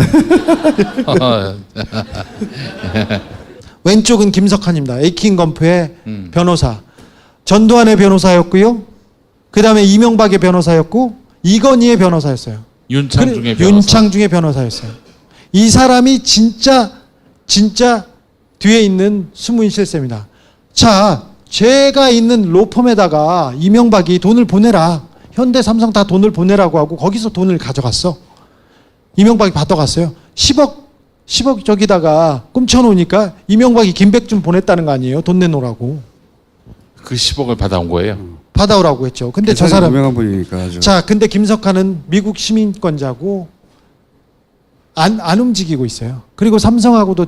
왼쪽은 김석환입니다. 에이킹건프의 변호사. 전두환의 변호사였고요. 그 다음에 이명박의 변호사였고 이건희의 변호사였어요. 윤창중의 변호사. 윤창중의 변호사였어요. 이 사람이 진짜 뒤에 있는 숨은 실세입니다. 자, 제가 있는 로펌에다가 이명박이 돈을 보내라. 현대 삼성 다 돈을 보내라고 하고 거기서 돈을 가져갔어. 이명박이 받아갔어요. 10억 저기다가 꿈쳐놓으니까 이명박이 김백준 보냈다는 거 아니에요? 돈 내놓으라고. 그 10억을 받아온 거예요. 받아오라고 했죠. 근데 저 사람. 유명한 분이니까 아주. 자, 근데 김석환은 미국 시민권자고 안 움직이고 있어요. 그리고 삼성하고도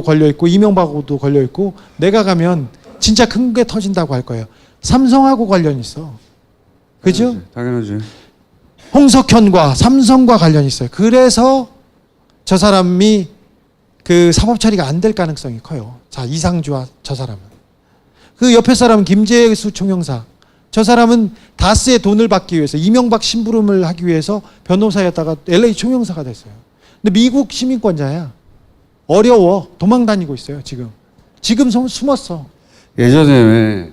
걸려 있고 이명박하고도 걸려 있고 내가 가면 진짜 큰 게 터진다고 할 거예요. 삼성하고 관련 있어. 그죠? 당연하지. 홍석현과 삼성과 관련이 있어요. 그래서 저 사람이 그 사법 처리가 안 될 가능성이 커요. 자, 이상주와 저 사람은. 그 옆에 사람은 김재수 총영사. 저 사람은 다스의 돈을 받기 위해서 이명박 심부름을 하기 위해서 변호사였다가 LA 총영사가 됐어요. 근데 미국 시민권자야. 어려워. 도망 다니고 있어요, 지금. 지금 숨었어. 예전에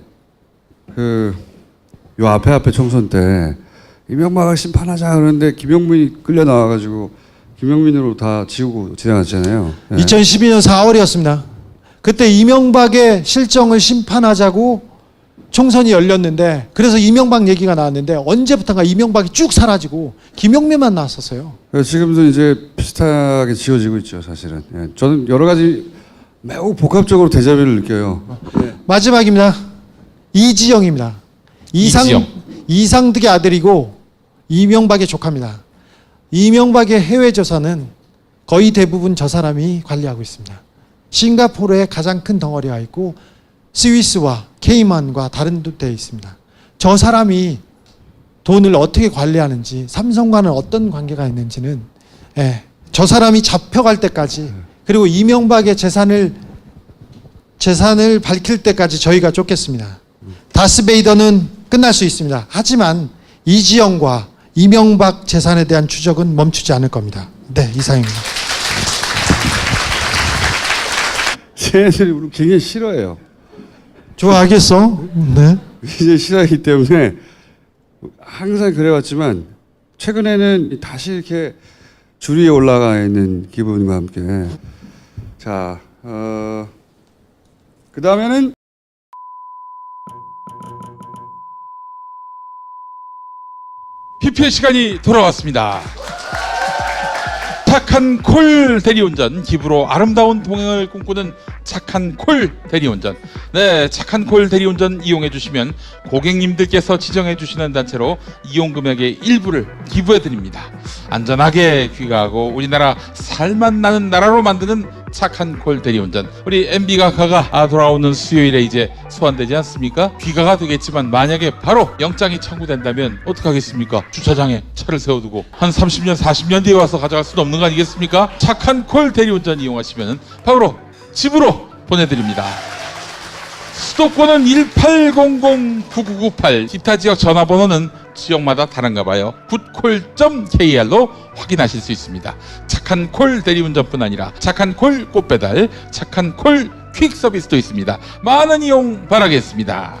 요 앞에 총선 때 이명박을 심판하자 그러는데 김용민이 끌려 나와가지고 김용민으로 다 지우고 지나갔잖아요. 네. 2012년 4월이었습니다. 그때 이명박의 실정을 심판하자고 총선이 열렸는데 그래서 이명박 얘기가 나왔는데 언제부턴가 이명박이 쭉 사라지고 김용민만 나왔었어요. 지금도 이제 비슷하게 지어지고 있죠, 사실은. 예, 저는 여러 가지 매우 복합적으로 데자뷰를 느껴요. 마지막입니다. 이지영입니다. 이지영. 이상득의 아들이고 이명박의 조카입니다. 이명박의 해외 재산은 거의 대부분 저 사람이 관리하고 있습니다. 싱가포르에 가장 큰 덩어리가 있고 스위스와 케이만과 다른 데 있습니다. 저 사람이 돈을 어떻게 관리하는지 삼성과는 어떤 관계가 있는지는 저 사람이 잡혀갈 때까지 그리고 이명박의 재산을 밝힐 때까지 저희가 쫓겠습니다. 다스베이더는 끝날 수 있습니다. 하지만 이지영과 이명박 재산에 대한 추적은 멈추지 않을 겁니다. 네, 이상입니다. 쟤네들이 우리 굉장히 싫어해요. 좋아하겠어? 네. 굉장히 싫어하기 때문에 항상 그래왔지만 최근에는 다시 이렇게 줄 위에 올라가 있는 기분과 함께 자, 그 다음에는 PPL 시간이 돌아왔습니다. 착한 콜 대리운전, 기부로 아름다운 동행을 꿈꾸는 착한 콜 대리운전. 네, 착한 콜 대리운전 이용해 주시면 고객님들께서 지정해 주시는 단체로 이용 금액의 일부를 기부해 드립니다. 안전하게 귀가하고 우리나라 살맛 나는 나라로 만드는 착한 콜 대리운전. 우리 MB가카가 돌아오는 수요일에 이제 소환되지 않습니까? 귀가가 되겠지만 만약에 바로 영장이 청구된다면 어떡하겠습니까? 주차장에 차를 세워두고 한 30년 40년 뒤에 와서 가져갈 수는 없는 거 아니겠습니까? 착한 콜 대리운전 이용하시면 바로 집으로 보내드립니다. 수도권은 1800-9998, 기타 지역 전화번호는 지역마다 다른가 봐요. 굿콜.kr로 확인하실 수 있습니다. 착한 콜 대리운전뿐 아니라 착한 콜 꽃배달, 착한 콜 퀵 서비스도 있습니다. 많은 이용 바라겠습니다.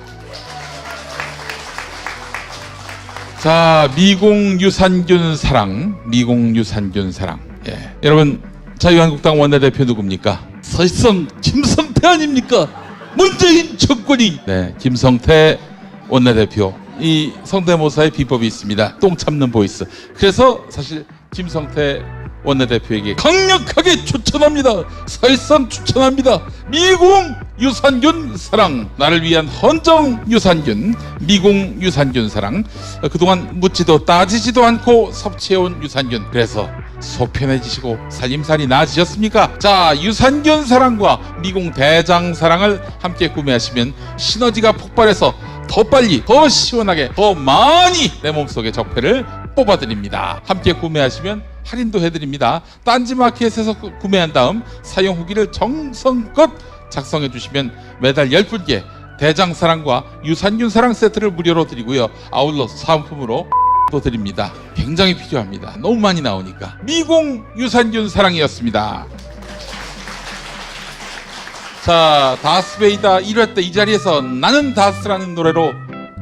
자, 미공 유산균 사랑, 미공 유산균 사랑. 예. 여러분, 자유한국당 원내대표 누굽니까? 사실상 김성태 아닙니까? 문재인 정권이. 네, 김성태 원내대표. 이 성대모사의 비법이 있습니다. 똥 참는 보이스. 그래서 사실 김성태 원내대표에게 강력하게 추천합니다. 사실상 추천합니다. 미공 유산균 사랑. 나를 위한 헌정 유산균, 미공 유산균 사랑. 그동안 묻지도 따지지도 않고 섭취해온 유산균. 그래서 속 편해지시고 살림살이 나아지셨습니까? 자, 유산균 사랑과 미공 대장 사랑을 함께 구매하시면 시너지가 폭발해서 더 빨리, 더 시원하게, 더 많이 내 몸속의 적폐를 뽑아드립니다. 함께 구매하시면 할인도 해드립니다. 딴지마켓에서 구매한 다음 사용 후기를 정성껏 작성해 주시면 매달 10분께 대장사랑과 유산균사랑 세트를 무료로 드리고요. 아울러 사은품으로 또 드립니다. 굉장히 필요합니다. 너무 많이 나오니까. 미공 유산균사랑이었습니다. 자, 다스베이다 1회 때 이 자리에서 나는 다스라는 노래로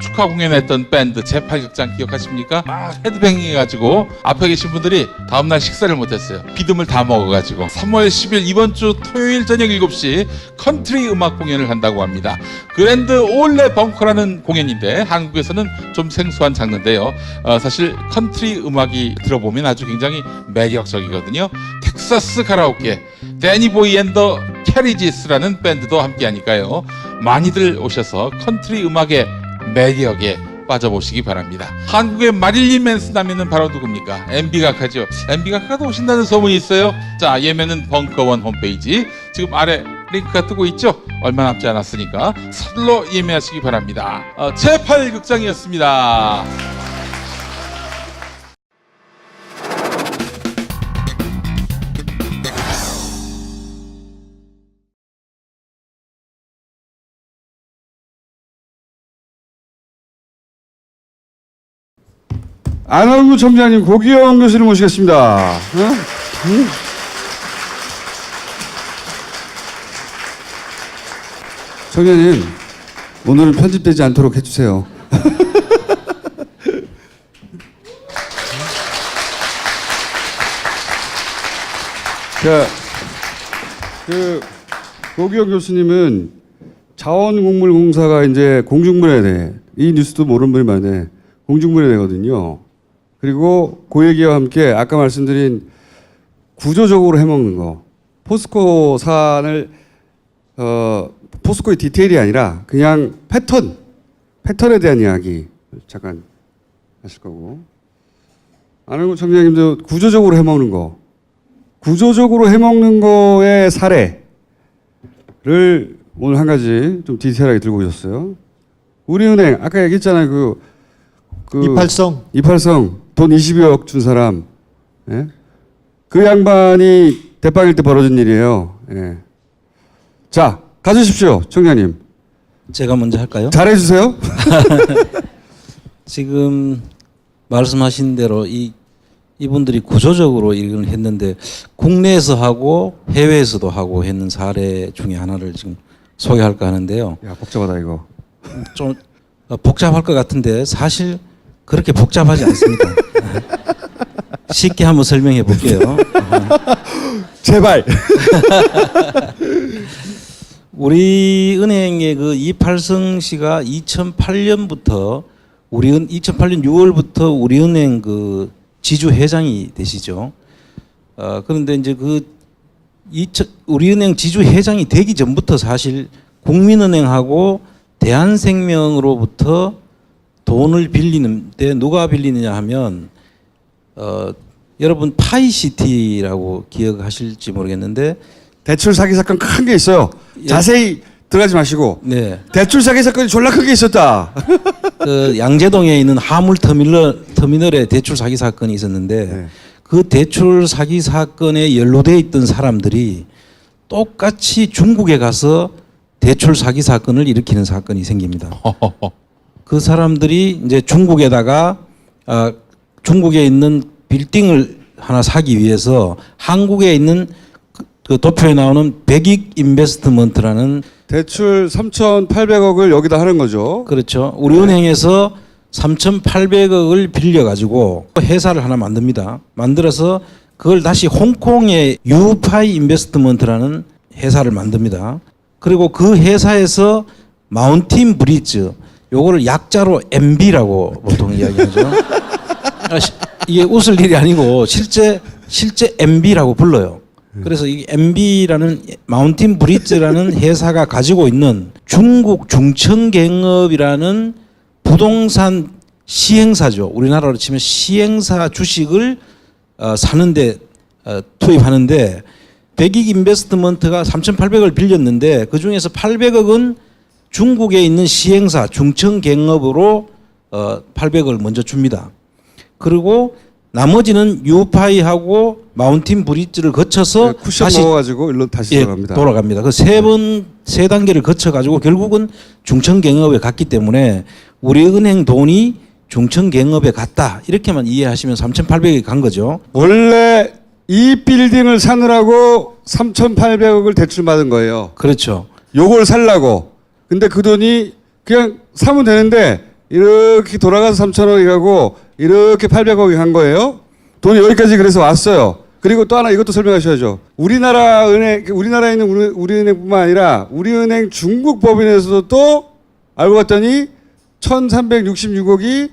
축하 공연했던 밴드 제8극장 기억하십니까? 막 헤드뱅잉 해가지고 앞에 계신 분들이 다음날 식사를 못했어요. 비듬을 다 먹어가지고. 3월 10일 이번 주 토요일 저녁 7시 컨트리 음악 공연을 한다고 합니다. 그랜드 올레 벙커라는 공연인데 한국에서는 좀 생소한 장르인데요. 사실 컨트리 음악이 들어보면 아주 굉장히 매력적이거든요. 텍사스 가라오케, 데니보이 앤 더 캐리지스라는 밴드도 함께 하니까요. 많이들 오셔서 컨트리 음악의 매력에 빠져보시기 바랍니다. 한국의 마릴린 맨슨 하면은 바로 누굽니까? MB가카죠. MB가카도 오신다는 소문이 있어요. 자, 예매는 벙커원 홈페이지 지금 아래 링크가 뜨고 있죠? 얼마 남지 않았으니까 서둘러 예매하시기 바랍니다. 제8극장이었습니다. 안월구 청장님, 고기영 교수님 모시겠습니다. 청장님, 오늘은 편집되지 않도록 해주세요. 자, 고기영 교수님은 자원곡물공사가 이제 공중분해돼. 이 뉴스도 모르는 분이 많네. 공중분해되거든요. 그리고 그 얘기와 함께 아까 말씀드린 구조적으로 해먹는 거. 포스코 사안을 포스코의 디테일이 아니라 그냥 패턴에 대한 이야기 잠깐 하실 거고. 안홍구 청장님도 구조적으로 해먹는 거. 구조적으로 해먹는 거의 사례를 오늘 한 가지 좀 디테일하게 들고 오셨어요. 우리은행 아까 얘기했잖아요. 이팔성 돈 20억 준 사람. 예? 그 양반이 대빵일 때 벌어진 일이에요. 예. 자, 가주십시오, 청장님. 제가 먼저 할까요? 잘해주세요. 지금 말씀하신 대로 이분들이 구조적으로 이걸 했는데 국내에서 하고 해외에서도 하고 했는 사례 중에 하나를 지금 소개할까 하는데요. 야, 복잡하다 이거. 좀 복잡할 것 같은데 사실 그렇게 복잡하지 않습니다. 쉽게 한번 설명해 볼게요. 제발. 우리 은행의 그 이팔성 씨가 2008년부터 2008년 6월부터 우리은행 그 지주 회장이 되시죠. 그런데 이제 우리은행 지주 회장이 되기 전부터 사실 국민은행하고 대한생명으로부터 돈을 빌리는데 누가 빌리느냐 하면 여러분 파이시티라고 기억하실지 모르겠는데 대출 사기 사건 큰 게 있어요. 자세히 들어가지 마시고. 네. 대출 사기 사건이 졸라 큰 게 있었다. 그 양재동에 있는 화물 터미널에 대출 사기 사건이 있었는데 네. 그 대출 사기 사건에 연루돼 있던 사람들이 똑같이 중국에 가서 대출 사기 사건을 일으키는 사건이 생깁니다. 그 사람들이 이제 중국에다가 중국에 있는 빌딩을 하나 사기 위해서 한국에 있는 그 도표에 나오는 백익 인베스트먼트라는 대출 3,800억을 여기다 하는 거죠. 그렇죠. 우리은행에서 3,800억을 빌려가지고 회사를 하나 만듭니다. 만들어서 그걸 다시 홍콩의 유파이 인베스트먼트라는 회사를 만듭니다. 그리고 그 회사에서 마운틴 브리지, 요거를 약자로 MB라고 보통 이야기하죠. 이게 웃을 일이 아니고 실제 MB라고 불러요. 그래서 이 MB라는 마운틴 브리지라는 회사가 가지고 있는 중국 중천갱업이라는 부동산 시행사죠. 우리나라로 치면 시행사 주식을 사는데 투입하는데 백익 인베스트먼트가 3,800억을 빌렸는데 그 중에서 800억은 중국에 있는 시행사 중천갱업으로 800억을 먼저 줍니다. 그리고 나머지는 유파이하고 마운틴 브리지를 거쳐서 쿠션 다시 먹어가지고 일로 다시 돌아갑니다. 돌아갑니다. 그 세 단계를 거쳐가지고 결국은 중천갱업에 갔기 때문에 우리은행 돈이 중천갱업에 갔다 이렇게만 이해하시면 3,800억이 간 거죠. 원래 이 빌딩을 사느라고 3,800억을 대출 받은 거예요. 그렇죠. 요걸 살라고. 근데 그 돈이 그냥 사면 되는데 이렇게 돌아가서 3,000억이 가고 이렇게 800억이 간 거예요. 돈이 여기까지 그래서 왔어요. 그리고 또 하나 이것도 설명하셔야죠. 우리나라에 있는 우리은행뿐만 아니라 우리은행 중국 법인에서도 또 알고 봤더니 1,366억이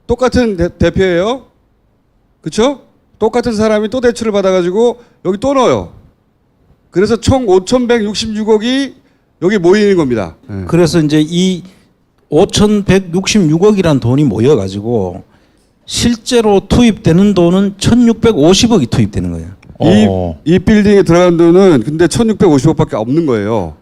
똑같은 대표예요. 그렇죠? 똑같은 사람이 또 대출을 받아가지고 여기 또 넣어요. 그래서 총 5,166억이 여기 모이는 겁니다. 네. 그래서 이제 이 5,166억이라는 돈이 모여가지고 실제로 투입되는 돈은 1,650억이 투입되는 거예요. 이 빌딩에 들어간 돈은 근데 1,650억밖에 없는 거예요.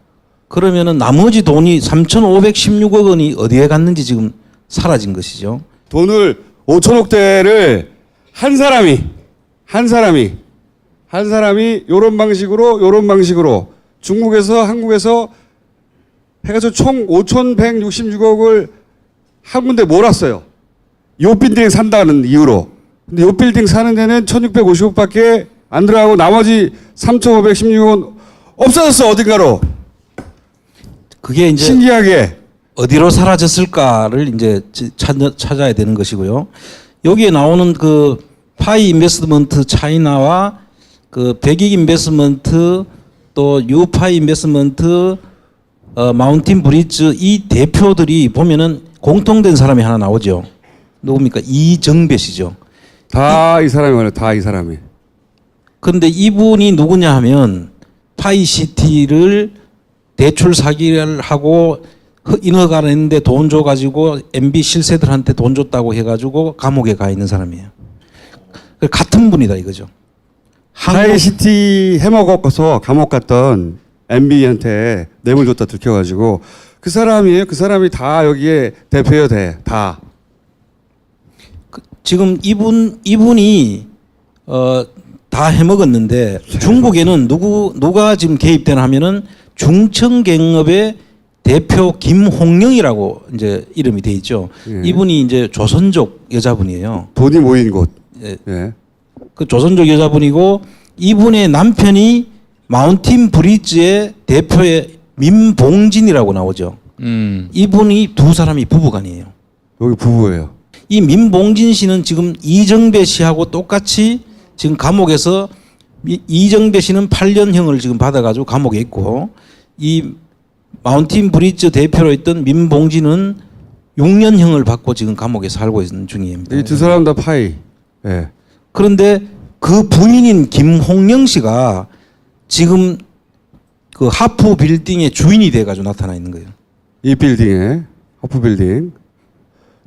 그러면은 나머지 돈이 3,516억 원이 어디에 갔는지 지금 사라진 것이죠. 돈을 5천억대를 한 사람이 요런 방식으로 중국에서 한국에서 해가지고 총 5,166억을 한 군데 몰았어요. 요 빌딩 산다는 이유로. 근데 요 빌딩 사는 데는 1,650억밖에 안 들어가고 나머지 3,516억은 없어졌어 어딘가로. 그게 이제 신기하게. 어디로 사라졌을까를 이제 찾아야 되는 것이고요. 여기에 나오는 그 파이 인베스트먼트 차이나와 그 백익 인베스트먼트 또 유파이 인베스트먼트 마운틴 브리지 이 대표들이 보면은 공통된 사람이 하나 나오죠. 누굽니까? 이정배 씨죠. 다 이 사람이 말이에요. 다 이 사람이. 그런데 이분이 누구냐 하면 파이시티를 대출 사기를 하고 인허가했는데 돈 줘가지고 MB 실세들한테 돈 줬다고 해가지고 감옥에 가 있는 사람이에요. 같은 분이다 이거죠. 하이시티 해먹어서 감옥 갔던 MB한테 뇌물 줬다 들켜가지고 그 사람이에요. 그 사람이 다 여기에 대표여 돼. 다. 지금 이분이 다 해먹었는데 중국에는 누가 지금 개입되나 하면은 중청갱업의 대표 김홍영이라고 이제 이름이 돼 있죠. 예. 이분이 이제 조선족 여자분이에요. 돈이 모인 곳. 예. 예. 그 조선족 여자분이고 이분의 남편이 마운틴 브리지의 대표의 민봉진이라고 나오죠. 이분이 두 사람이 부부간이에요. 여기 부부예요. 이 민봉진 씨는 지금 이정배 씨하고 똑같이 지금 감옥에서 이정배 씨는 8년형을 지금 받아가지고 감옥에 있고 이 마운틴 브리지 대표로 있던 민봉진은 6년형을 받고 지금 감옥에 살고 있는 중입니다. 이 두 사람 다 파이. 예. 그런데 그 부인인 김홍영 씨가 지금 그 하프 빌딩의 주인이 돼가지고 나타나 있는 거예요. 이 빌딩에 허프 빌딩.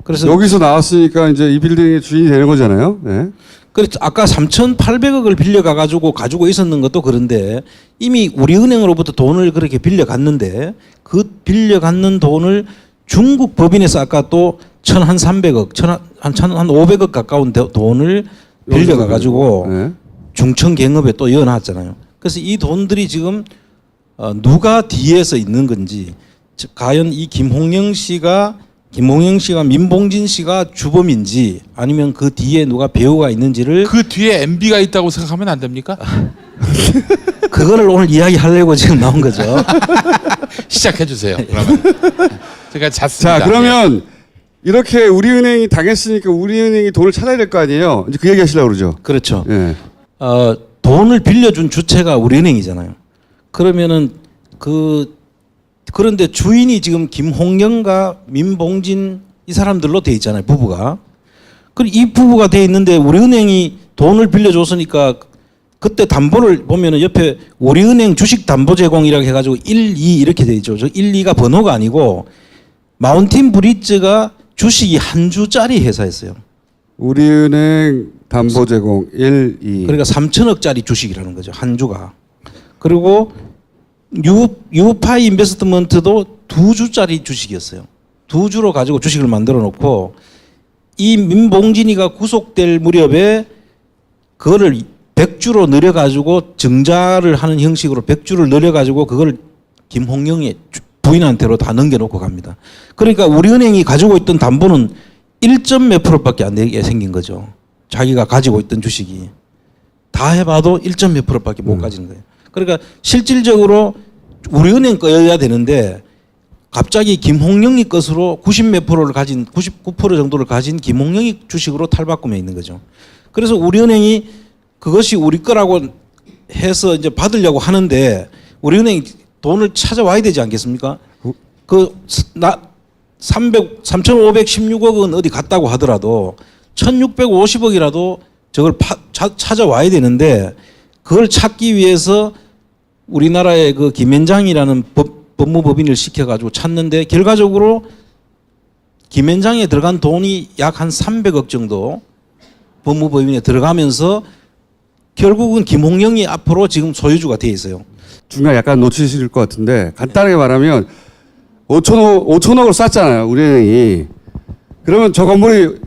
그래서 여기서 나왔으니까 이제 이 빌딩의 주인이 되는 거잖아요. 예. 그래서 아까 3,800억을 빌려가 가지고 있었는 것도 그런데 이미 우리은행으로부터 돈을 그렇게 빌려갔는데 그 빌려갔는 돈을 중국 법인에서 아까 또 1,300억, 한 1,500억 가까운 돈을 빌려가 가지고 예. 중청갱업에 또 이어놨잖아요. 그래서 이 돈들이 지금 누가 뒤에서 있는 건지 즉 과연 이 김홍영 씨가 민봉진 씨가 주범인지 아니면 그 뒤에 누가 배우가 있는지를 그 뒤에 MB가 있다고 생각하면 안 됩니까? 그거를 오늘 이야기하려고 지금 나온 거죠. 시작해 주세요. 그러면 제가 잤습니다. 자, 그러면 이렇게 우리은행이 당했으니까 우리은행이 돈을 찾아야 될 거 아니에요. 이제 그 얘기 하시려고 그러죠. 그렇죠. 예. 돈을 빌려준 주체가 우리은행이잖아요. 그러면은 그런데 주인이 지금 김홍영과 민봉진 이 사람들로 돼 있잖아요. 부부가. 그리고 이 부부가 돼 있는데 우리은행이 돈을 빌려줬으니까 그때 담보를 보면은 옆에 우리은행 주식 담보 제공이라고 해가지고 1, 2 이렇게 돼 있죠. 저 1, 2가 번호가 아니고 마운틴 브리지가 주식이 한 주짜리 회사였어요. 우리은행 담보 제공 1, 2. 그러니까 3천억짜리 주식이라는 거죠. 한 주가. 그리고 유파이 인베스트먼트도 2주짜리 주식이었어요. 2주로 가지고 주식을 만들어 놓고 이 민봉진이가 구속될 무렵에 그거를 100주로 늘려 가지고 증자를 하는 형식으로 100주를 늘려 가지고 그걸 김홍영의 부인한테로 다 넘겨 놓고 갑니다. 그러니까 우리은행이 가지고 있던 담보는 1몇 %밖에 안 되게 생긴 거죠. 자기가 가지고 있던 주식이 다 해봐도 1몇 %밖에 못 가지는 거예요. 그러니까 실질적으로 우리은행 거여야 되는데 갑자기 김홍영이 것으로 90몇 %를 가진 99% 정도를 가진 김홍영이 주식으로 탈바꿈해 있는 거죠. 그래서 우리은행이 그것이 우리 거라고 해서 이제 받으려고 하는데 우리은행이 돈을 찾아와야 되지 않겠습니까? 3,516억은 어디 갔다고 하더라도 1,650억이라도 저걸 찾아와야 되는데 그걸 찾기 위해서 우리나라의 그 김현장이라는 법무법인을 시켜가지고 찾는데 결과적으로 김현장에 들어간 돈이 약 한 300억 정도 법무법인에 들어가면서 결국은 김홍영이 앞으로 지금 소유주가 돼 있어요. 중간 약간 놓치실 것 같은데 간단하게 말하면 5천억을 쐈잖아요. 우리은행이. 그러면 저 건물이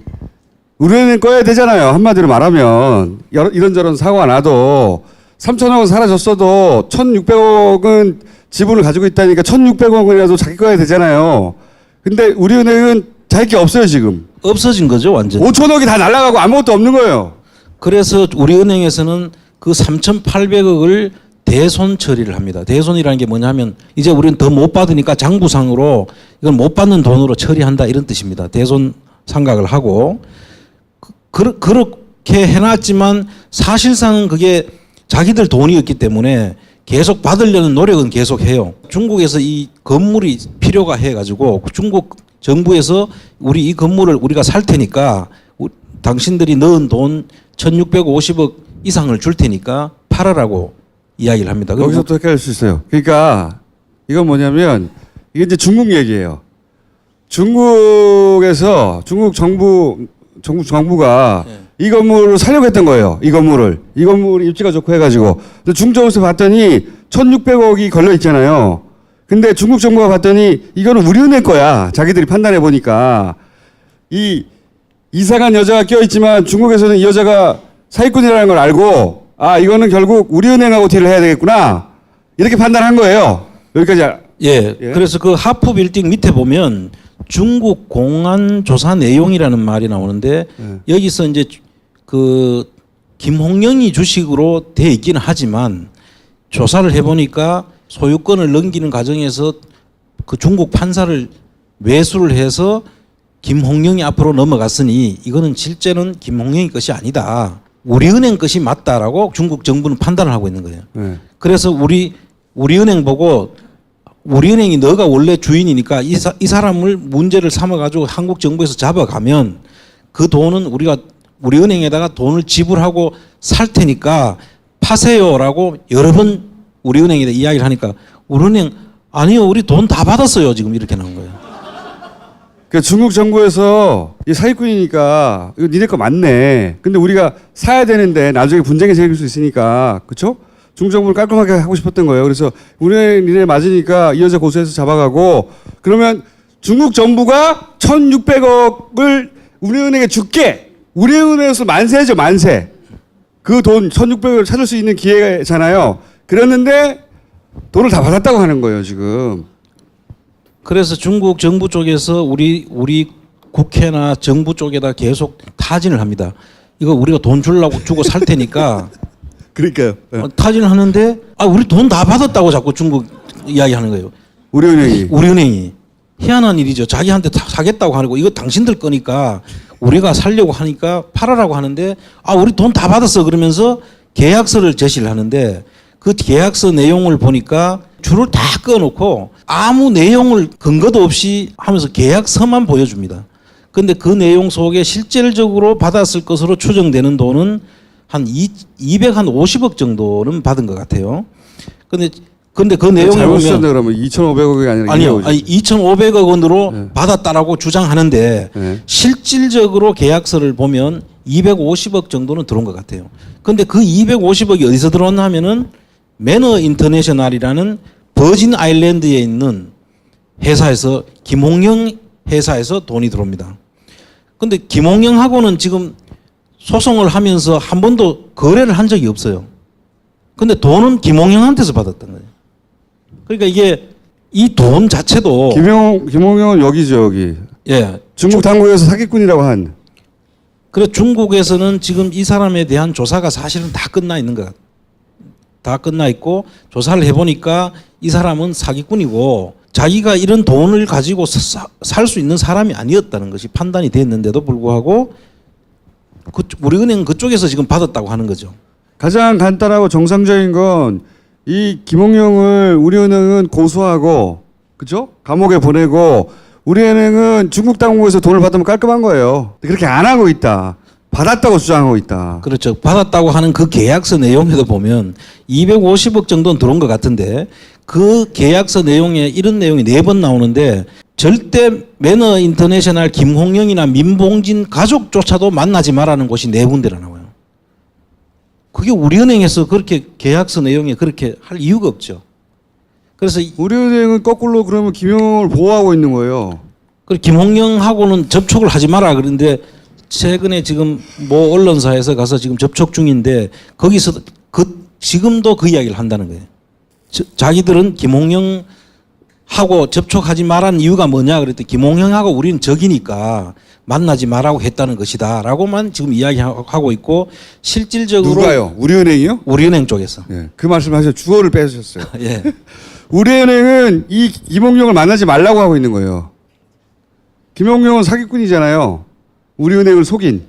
우리은행 꺼야 되잖아요. 한마디로 말하면 이런저런 사고가 나도 3천억은 사라졌어도 1,600억은 지분을 가지고 있다니까 1,600억이라도 자기 꺼야 되잖아요. 근데 우리은행은 자기 게 없어요 지금. 없어진 거죠 완전. 5천억이 다 날아가고 아무것도 없는 거예요. 그래서 우리은행에서는 그 3,800억을 대손 처리를 합니다. 대손이라는 게 뭐냐면 이제 우리는 더 못 받으니까 장부상으로 이건 못 받는 돈으로 처리한다 이런 뜻입니다. 대손 상각을 하고 그렇게 해놨지만 사실상은 그게 자기들 돈이었기 때문에 계속 받으려는 노력은 계속 해요. 중국에서 이 건물이 필요가 해가지고 중국 정부에서 우리 이 건물을 우리가 살 테니까 당신들이 넣은 돈 1,650억 이상을 줄 테니까 팔아라고 이야기를 합니다. 여기서부터 헷갈릴 수 있어요. 그러니까 이건 뭐냐면 이게 이제 중국 얘기예요. 중국에서 중국 정부가 이 건물을 사려고 했던 거예요. 이 건물이 입지가 좋고 해가지고. 근데 중정부에서 봤더니 1,600억이 걸려 있잖아요. 근데 중국 정부가 봤더니 이거는 우리은행 거야. 자기들이 판단해 보니까 이 이상한 여자가 껴 있지만 중국에서는 이 여자가 사기꾼이라는 걸 알고 아 이거는 결국 우리은행하고 딜을 해야 되겠구나 이렇게 판단한 거예요. 여기까지. 예. 그래서 그 하프 빌딩 밑에 보면 중국 공안 조사 내용이라는 말이 나오는데 여기서 이제 그 김홍영이 주식으로 돼 있기는 하지만 조사를 해보니까 소유권을 넘기는 과정에서 그 중국 판사를 외수를 해서 김홍영이 앞으로 넘어갔으니 이거는 실제는 김홍영이 것이 아니다. 우리은행 것이 맞다라고 중국 정부는 판단을 하고 있는 거예요. 그래서 우리은행 보고 우리은행이 너가 원래 주인이니까 이 사람을 문제를 삼아가지고 한국 정부에서 잡아가면 그 돈은 우리은행에다가 돈을 지불하고 살 테니까 파세요라고 여러 번 우리은행에다 이야기를 하니까 우리은행 아니요 우리 돈 다 받았어요 지금 이렇게 나온 거예요. 그 중국 정부에서 이 사기꾼이니까 이거 니네 거 맞네. 근데 우리가 사야 되는데 나중에 분쟁이 생길 수 있으니까 그렇죠? 중국 정부를 깔끔하게 하고 싶었던 거예요. 그래서 우리 니네 맞으니까 이 여자 고소해서 잡아가고 그러면 중국 정부가 1,600억을 우리은행에 줄게. 우리은행에서 만세죠 만세. 그 돈 1,600억을 찾을 수 있는 기회잖아요. 그랬는데 돈을 다 받았다고 하는 거예요 지금. 그래서 중국 정부 쪽에서 우리 국회나 정부 쪽에다 계속 타진을 합니다. 이거 우리가 돈 주고 살 테니까 그러니까요. 네. 타진을 하는데 우리 돈 다 받았다고 자꾸 중국 이야기하는 거예요. 우리은행이 희한한 일이죠. 자기한테 사겠다고 하는 거 이거 당신들 거니까 우리가 살려고 하니까 팔아라고 하는데 우리 돈 다 받았어 그러면서 계약서를 제시를 하는데 그 계약서 내용을 보니까 줄을 다 꺼놓고 아무 내용을 근거도 없이 하면서 계약서만 보여줍니다. 그런데 그 내용 속에 실질적으로 받았을 것으로 추정되는 돈은 한 250억 정도는 받은 것 같아요. 근데 그 내용을 잘못 보면 쓰셨네 그러면 2,500억이 아니라 아니요. 2,500억 원으로 네. 받았다라고 주장하는데 네. 실질적으로 계약서를 보면 250억 정도는 들어온 것 같아요. 근데 그 250억이 어디서 들어왔나 하면은 매너 인터내셔널이라는 버진 아일랜드에 있는 회사에서 김홍영 회사에서 돈이 들어옵니다. 근데 김홍영하고는 지금 소송을 하면서 한 번도 거래를 한 적이 없어요. 근데 돈은 김홍영한테서 받았던 거예요. 그러니까 이게 이 돈 자체도 김홍영은 여기죠 여기. 예. 중국 당국에서 사기꾼이라고 한. 그래 중국에서는 지금 이 사람에 대한 조사가 사실은 다 끝나 있는 것 같아요. 다 끝나 있고 조사를 해보니까 이 사람은 사기꾼이고 자기가 이런 돈을 가지고 살 수 있는 사람이 아니었다는 것이 판단이 됐는데도 불구하고 우리은행 그쪽에서 지금 받았다고 하는 거죠. 가장 간단하고 정상적인 건 이 김홍영을 우리은행은 고소하고 그죠? 감옥에 보내고 우리은행은 중국 당국에서 돈을 받으면 깔끔한 거예요. 그렇게 안 하고 있다. 받았다고 주장하고 있다. 그렇죠. 받았다고 하는 그 계약서 내용에도 보면 250억 정도는 들어온 것 같은데 그 계약서 내용에 이런 내용이 4번 나오는데 절대 매너 인터내셔널 김홍영이나 민봉진 가족조차도 만나지 말라는 곳이 4군데나 나와요. 그게 우리은행에서 그렇게 계약서 내용에 그렇게 할 이유가 없죠. 그래서 우리은행은 거꾸로 그러면 김홍영을 보호하고 있는 거예요. 김홍영하고는 접촉을 하지 마라 그런데 최근에 지금 모 언론사에서 가서 지금 접촉 중인데 거기서 지금도 그 이야기를 한다는 거예요. 자기들은 김홍영하고 접촉하지 말라는 이유가 뭐냐 그랬더니 김홍영하고 우리는 적이니까 만나지 말라고 했다는 것이다 라고만 지금 이야기하고 있고 실질적으로 누가요? 우리은행이요? 우리은행 쪽에서 예, 그 말씀하셔서 주어를 빼주셨어요. 예. 우리은행은 이 김홍영을 만나지 말라고 하고 있는 거예요. 김홍영은 사기꾼이잖아요. 우리은행을 속인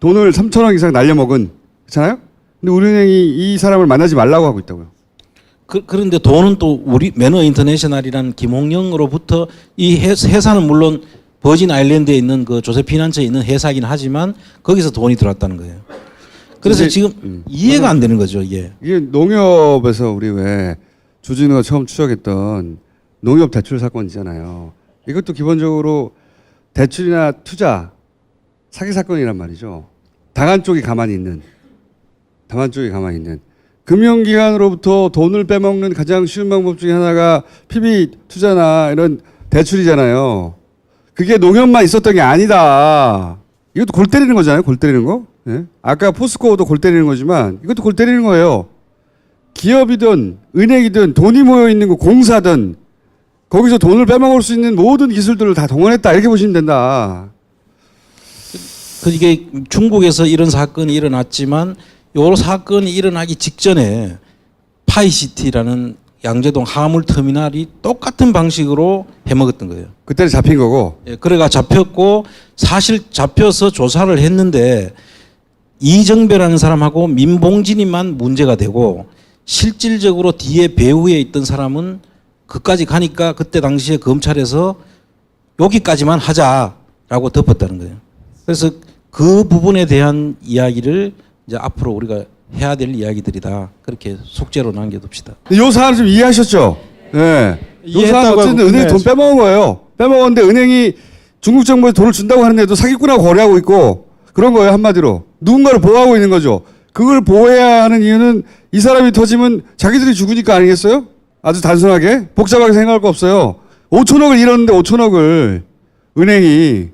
돈을 3천억 이상 날려먹은 그렇잖아요. 근데 우리은행이 이 사람을 만나지 말라고 하고 있다고요. 그런데 돈은 또 우리 매너 인터내셔널이라는 김홍영으로부터 이 회사는 물론 버진 아일랜드에 있는 그 조세 피난처에 있는 회사이긴 하지만 거기서 돈이 들어왔다는 거예요. 그래서 근데, 지금 이해가 안 되는 거죠, 이게. 이게 농협에서 우리 왜 주진우가 처음 추적했던 농협 대출 사건이잖아요. 이것도 기본적으로 대출이나 투자 사기 사건이란 말이죠. 당한 쪽이 가만히 있는 금융기관으로부터 돈을 빼먹는 가장 쉬운 방법 중에 하나가 PB 투자나 이런 대출이잖아요. 그게 농협만 있었던 게 아니다. 이것도 골 때리는 거잖아요. 골 때리는 거. 예? 아까 포스코도 골 때리는 거지만 이것도 골 때리는 거예요. 기업이든 은행이든 돈이 모여 있는 거 공사든 거기서 돈을 빼먹을 수 있는 모든 기술들을 다 동원했다 이렇게 보시면 된다. 이게 중국에서 이런 사건이 일어났지만 요 사건이 일어나기 직전에 파이시티라는 양재동 화물 터미널이 똑같은 방식으로 해먹었던 거예요. 그때는 잡힌 거고. 예, 그래가 잡혔고 사실 잡혀서 조사를 했는데 이정배라는 사람하고 민봉진이만 문제가 되고 실질적으로 뒤에 배후에 있던 사람은 그까지 가니까 그때 당시에 검찰에서 여기까지만 하자라고 덮었다는 거예요. 그래서 그 부분에 대한 이야기를 이제 앞으로 우리가 해야 될 이야기들이다. 그렇게 속죄로 남겨둡시다. 요 사안 좀 이해하셨죠? 예. 요 사안 어쨌든 은행에 돈 빼먹은 거예요. 빼먹었는데 은행이 중국 정부에 돈을 준다고 하는데도 사기꾼하고 거래하고 있고 그런 거예요 한마디로. 누군가를 보호하고 있는 거죠. 그걸 보호해야 하는 이유는 이 사람이 터지면 자기들이 죽으니까 아니겠어요? 아주 단순하게 복잡하게 생각할 거 없어요. 5천억을 잃었는데 5천억을 은행이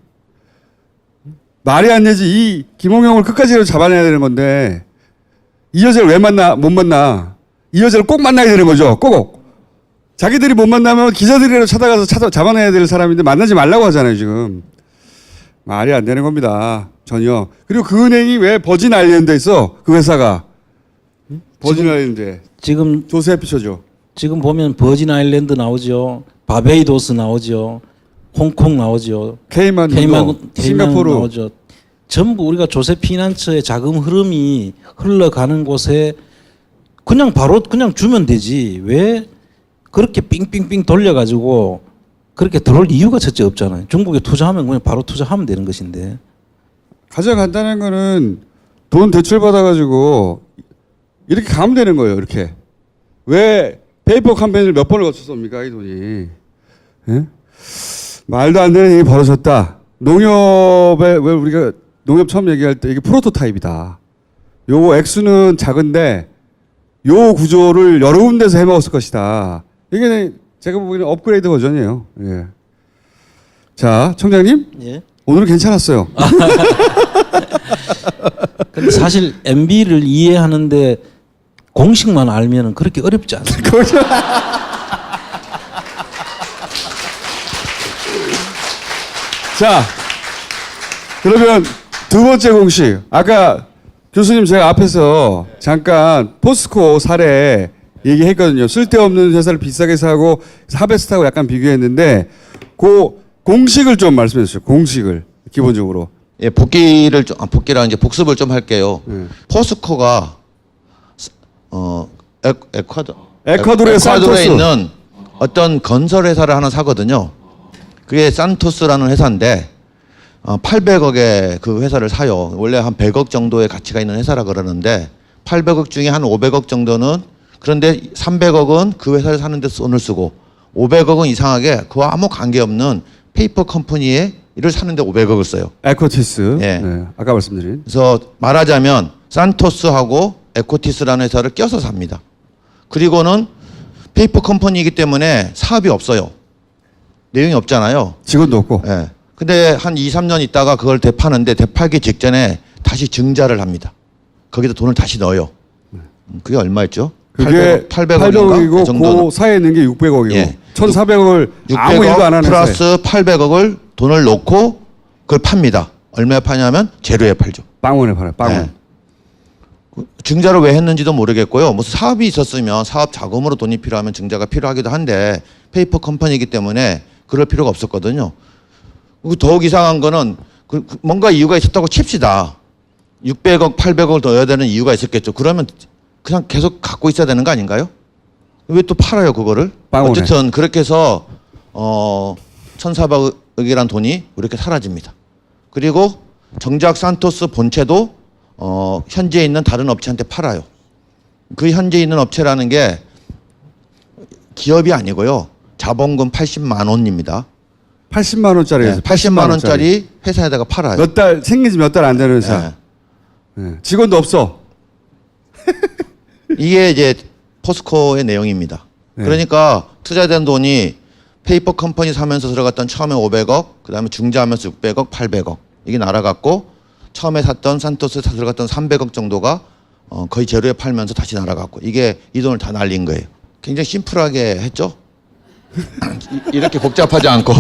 말이 안 되지. 이 김홍영을 끝까지 잡아내야 되는 건데 이 여자를 왜 만나 못 만나? 이 여자를 꼭 만나야 되는 거죠. 꼭. 자기들이 못 만나면 기자들이라도 찾아가서 잡아내야 될 사람인데 만나지 말라고 하잖아요 지금. 말이 안 되는 겁니다. 전혀. 그리고 그 은행이 왜 버진 아일랜드에 있어? 그 회사가. 버진 아일랜드에. 지금 조세 피처죠. 지금 보면 버진 아일랜드 나오죠. 바베이도스 나오죠. 홍콩 나오죠. 케이만, 싱가포르 나오죠. 전부 우리가 조세 피난처의 자금 흐름이 흘러가는 곳에 그냥 바로 그냥 주면 되지. 왜 그렇게 삥삥삥 돌려가지고 그렇게 들어올 이유가 첫째 없잖아요. 중국에 투자하면 그냥 바로 투자하면 되는 것인데. 가장 간단한 거는 돈 대출 받아가지고 이렇게 가면 되는 거예요. 이렇게. 왜 페이퍼 캠페인을 몇 번을 거쳤습니까? 이 돈이. 예? 말도 안 되는 일이 벌어졌다. 농협에 왜 우리가 농협 처음 얘기할 때 이게 프로토타입이다. 요거 액수는 작은데 요 구조를 여러 군데서 해먹었을 것이다. 이게 제가 보기에는 업그레이드 버전이에요. 예. 자, 청장님. 예. 오늘은 괜찮았어요. 근데 사실 MB를 이해하는데 공식만 알면은 그렇게 어렵지 않습니다. 자, 그러면 두 번째 공식. 아까 교수님 제가 앞에서 잠깐 포스코 사례 얘기했거든요. 쓸데없는 회사를 비싸게 사고 하베스트하고 약간 비교했는데 그 공식을 좀 말씀해 주세요. 공식을 기본적으로. 예, 복귀랑 이제 복습을 좀 할게요. 포스코가 에콰도르의 산토스. 있는 어떤 건설 회사를 하나 사거든요. 그게 산토스라는 회사인데 800억에 그 회사를 사요. 원래 한 100억 정도의 가치가 있는 회사라 그러는데 800억 중에 한 500억 정도는 그런데 300억은 그 회사를 사는 데 돈을 쓰고 500억은 이상하게 그와 아무 관계없는 페이퍼 컴퍼니에 일을 사는데 500억을 써요. 에코티스. 예. 네, 아까 말씀드린. 그래서 말하자면 산토스하고 에코티스라는 회사를 껴서 삽니다. 그리고는 페이퍼 컴퍼니이기 때문에 사업이 없어요. 내용이 없잖아요. 직원도 없고. 예. 근데 한 2, 3년 있다가 그걸 되파는데 되팔기 직전에 다시 증자를 합니다. 거기다 돈을 다시 넣어요. 그게 얼마였죠? 그게 800억이고 그 정도는. 그 사이에 있는 게 600억이고 예. 1,400억을 아무 일도 안 600억 하는 플러스 800억을 돈을 넣고 그걸 팝니다. 얼마에 파냐면 제로에 팔죠. 빵원에 팔아요. 빵원. 예. 증자를 왜 했는지도 모르겠고요. 무슨 사업이 있었으면 사업 자금으로 돈이 필요하면 증자가 필요하기도 한데 페이퍼 컴퍼니이기 때문에 그럴 필요가 없었거든요. 더욱 이상한 거는 뭔가 이유가 있었다고 칩시다. 600억, 800억을 넣어야 되는 이유가 있었겠죠. 그러면 그냥 계속 갖고 있어야 되는 거 아닌가요? 왜 또 팔아요 그거를? 빵원에. 어쨌든 그렇게 해서 1,400억이란 돈이 이렇게 사라집니다. 그리고 정작 산토스 본체도 현지에 있는 다른 업체한테 팔아요. 그 현지에 있는 업체라는 게 기업이 아니고요. 자본금 80만 원입니다. 80만 원짜리에서 네, 80만 원짜리 회사에다가 팔아요. 몇 달 생긴 지 몇 달 안 되는 회사. 네. 네. 직원도 없어. 이게 이제 포스코의 내용입니다. 네. 그러니까 투자된 돈이 페이퍼 컴퍼니 사면서 들어갔던 처음에 500억, 그다음에 중재하면서 600억, 800억 이게 날아갔고 처음에 샀던 산토스에 들어갔던 300억 정도가 거의 제로에 팔면서 다시 날아갔고 이게 이 돈을 다 날린 거예요. 굉장히 심플하게 했죠. 이렇게 복잡하지 않고.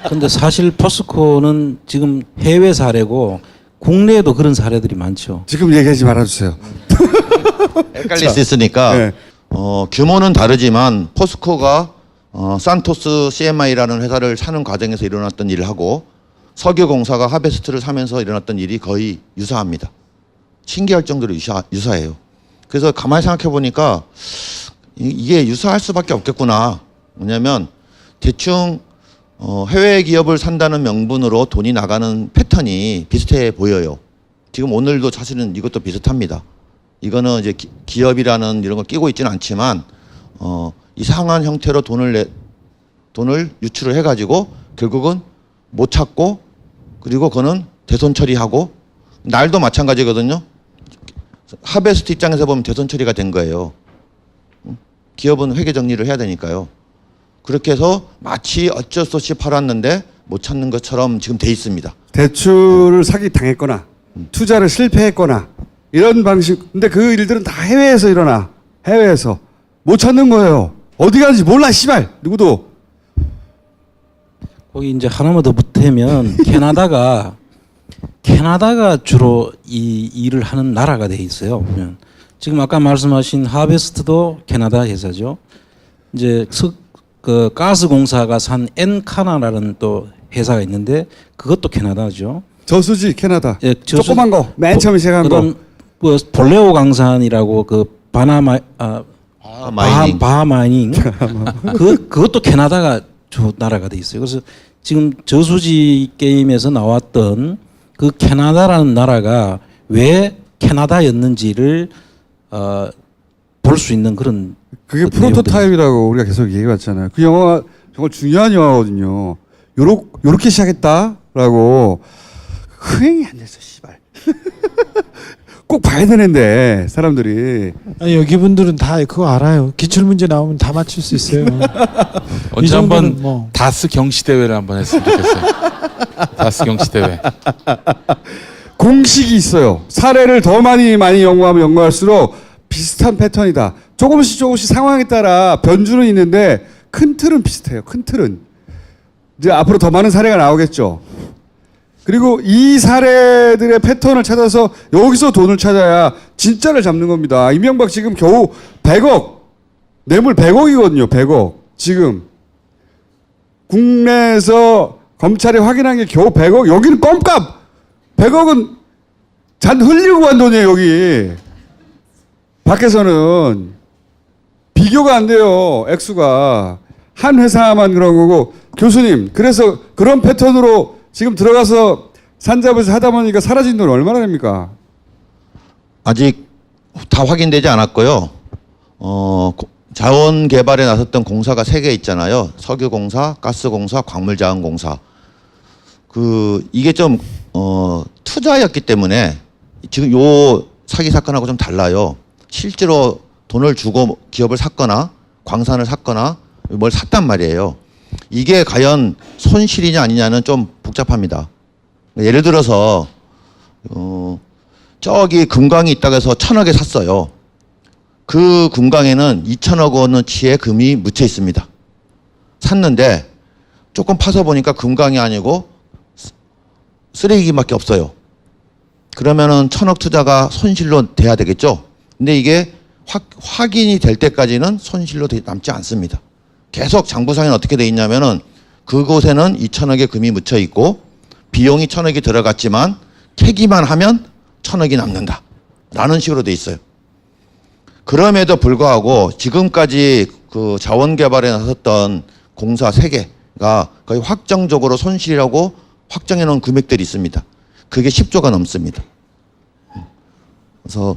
근데 사실 포스코는 지금 해외 사례고 국내에도 그런 사례들이 많죠. 지금 얘기하지 말아주세요. 헷갈릴 수 있으니까 네. 규모는 다르지만 포스코가 산토스 CMI라는 회사를 사는 과정에서 일어났던 일을 하고 석유공사가 하베스트를 사면서 일어났던 일이 거의 유사합니다. 신기할 정도로 유사해요. 그래서 가만히 생각해 보니까 이게 유사할 수밖에 없겠구나. 뭐냐면 대충 해외 기업을 산다는 명분으로 돈이 나가는 패턴이 비슷해 보여요. 지금 오늘도 사실은 이것도 비슷합니다. 이거는 이제 기업이라는 이런 걸 끼고 있지는 않지만 이상한 형태로 돈을 유출을 해가지고 결국은 못 찾고 그리고 그거는 대손 처리하고 날도 마찬가지거든요. 하베스트 입장에서 보면 대손 처리가 된 거예요. 기업은 회계 정리를 해야 되니까요. 그렇게 해서 마치 어쩔 수 없이 팔았는데 못 찾는 것처럼 지금 돼 있습니다. 대출을 사기 당했거나 투자를 실패했거나 이런 방식. 근데 그 일들은 다 해외에서 일어나. 해외에서 못 찾는 거예요. 어디 가는지 몰라 씨발 누구도. 거기 이제 하나만 더 보태면 캐나다가 주로 이 일을 하는 나라가 돼 있어요. 보면 지금 아까 말씀하신 하베스트도 캐나다 회사죠. 이제 그 가스공사가 산 엔카나라는 또 회사가 있는데 그것도 캐나다죠. 저수지 캐나다. 예, 조그만 거. 맨 처음에 시작한 거. 그다음 그 볼레오 강산이라고 그 마이닝. 바하마이닝 그것도 캐나다가 주 나라가 돼 있어요. 그래서 지금 저수지 게임에서 나왔던 그 캐나다라는 나라가 왜 캐나다였는지를 볼 수 있는 그런 그게 어떤 프로토타입이라고 우리가 계속 얘기해왔잖아요. 그 영화가 정말 중요한 영화거든요. 요렇게 시작했다라고 흥행이 안 됐어, 씨발. 꼭 봐야 되는데 사람들이. 아니, 여기 분들은 다 그거 알아요. 기출 문제 나오면 다 맞출 수 있어요. 언제 정도는 한번 뭐. 다스 경시 대회를 한번 했으면 좋겠어요. 다스 경시 대회. 공식이 있어요. 사례를 더 많이 연구하면 연구할수록 비슷한 패턴이다. 조금씩 상황에 따라 변주는 있는데 큰 틀은 비슷해요. 큰 틀은. 이제 앞으로 더 많은 사례가 나오겠죠. 그리고 이 사례들의 패턴을 찾아서 여기서 돈을 찾아야 진짜를 잡는 겁니다. 이명박 지금 겨우 100억, 뇌물 100억이거든요. 100억. 지금 국내에서 검찰이 확인한 게 겨우 100억. 여기는 껌값. 100억은 잔 흘리고 간 돈이에요. 여기. 밖에서는 비교가 안 돼요. 액수가. 한 회사만 그런 거고. 교수님, 그래서 그런 패턴으로 지금 들어가서 산잡에서 하다 보니까 사라진 돈 얼마나 됩니까? 아직 다 확인되지 않았고요. 자원 개발에 나섰던 공사가 3개 있잖아요. 석유공사, 가스공사, 광물자원공사. 이게 좀 투자였기 때문에 지금 요 사기 사건하고 좀 달라요. 실제로 돈을 주고 기업을 샀거나 광산을 샀거나 뭘 샀단 말이에요. 이게 과연 손실이냐 아니냐는 좀 복잡합니다. 예를 들어서 저기 금광이 있다고 해서 1,000억에 샀어요. 그 금광에는 2,000억 원어치의 금이 묻혀 있습니다. 샀는데 조금 파서 보니까 금광이 아니고 쓰레기밖에 없어요. 그러면은 1,000억 투자가 손실로 돼야 되겠죠. 근데 이게 확인이 될 때까지는 손실로 남지 않습니다. 계속 장부상에는 어떻게 돼 있냐면은 그곳에는 2,000억의 금이 묻혀 있고 비용이 1,000억이 들어갔지만 캐기만 하면 1,000억이 남는다 라는 식으로 돼 있어요. 그럼에도 불구하고 지금까지 그 자원 개발에 나섰던 공사 3개가 거의 확정적으로 손실이라고 확정해 놓은 금액들이 있습니다. 그게 10조가 넘습니다. 그래서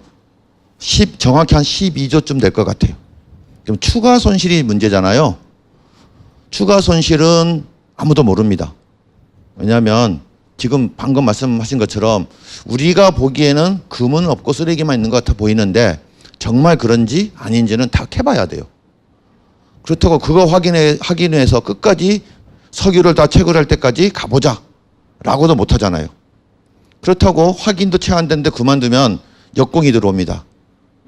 정확히 한 12조쯤 될 것 같아요. 그럼 추가 손실이 문제잖아요. 추가 손실은 아무도 모릅니다. 왜냐하면 지금 방금 말씀하신 것처럼 우리가 보기에는 금은 없고 쓰레기만 있는 것 같아 보이는데 정말 그런지 아닌지는 다 캐봐야 돼요. 그렇다고 그거 확인해서 끝까지 석유를 다 채굴할 때까지 가보자 라고도 못하잖아요. 그렇다고 확인도 채 안 됐는데 그만두면 역공이 들어옵니다.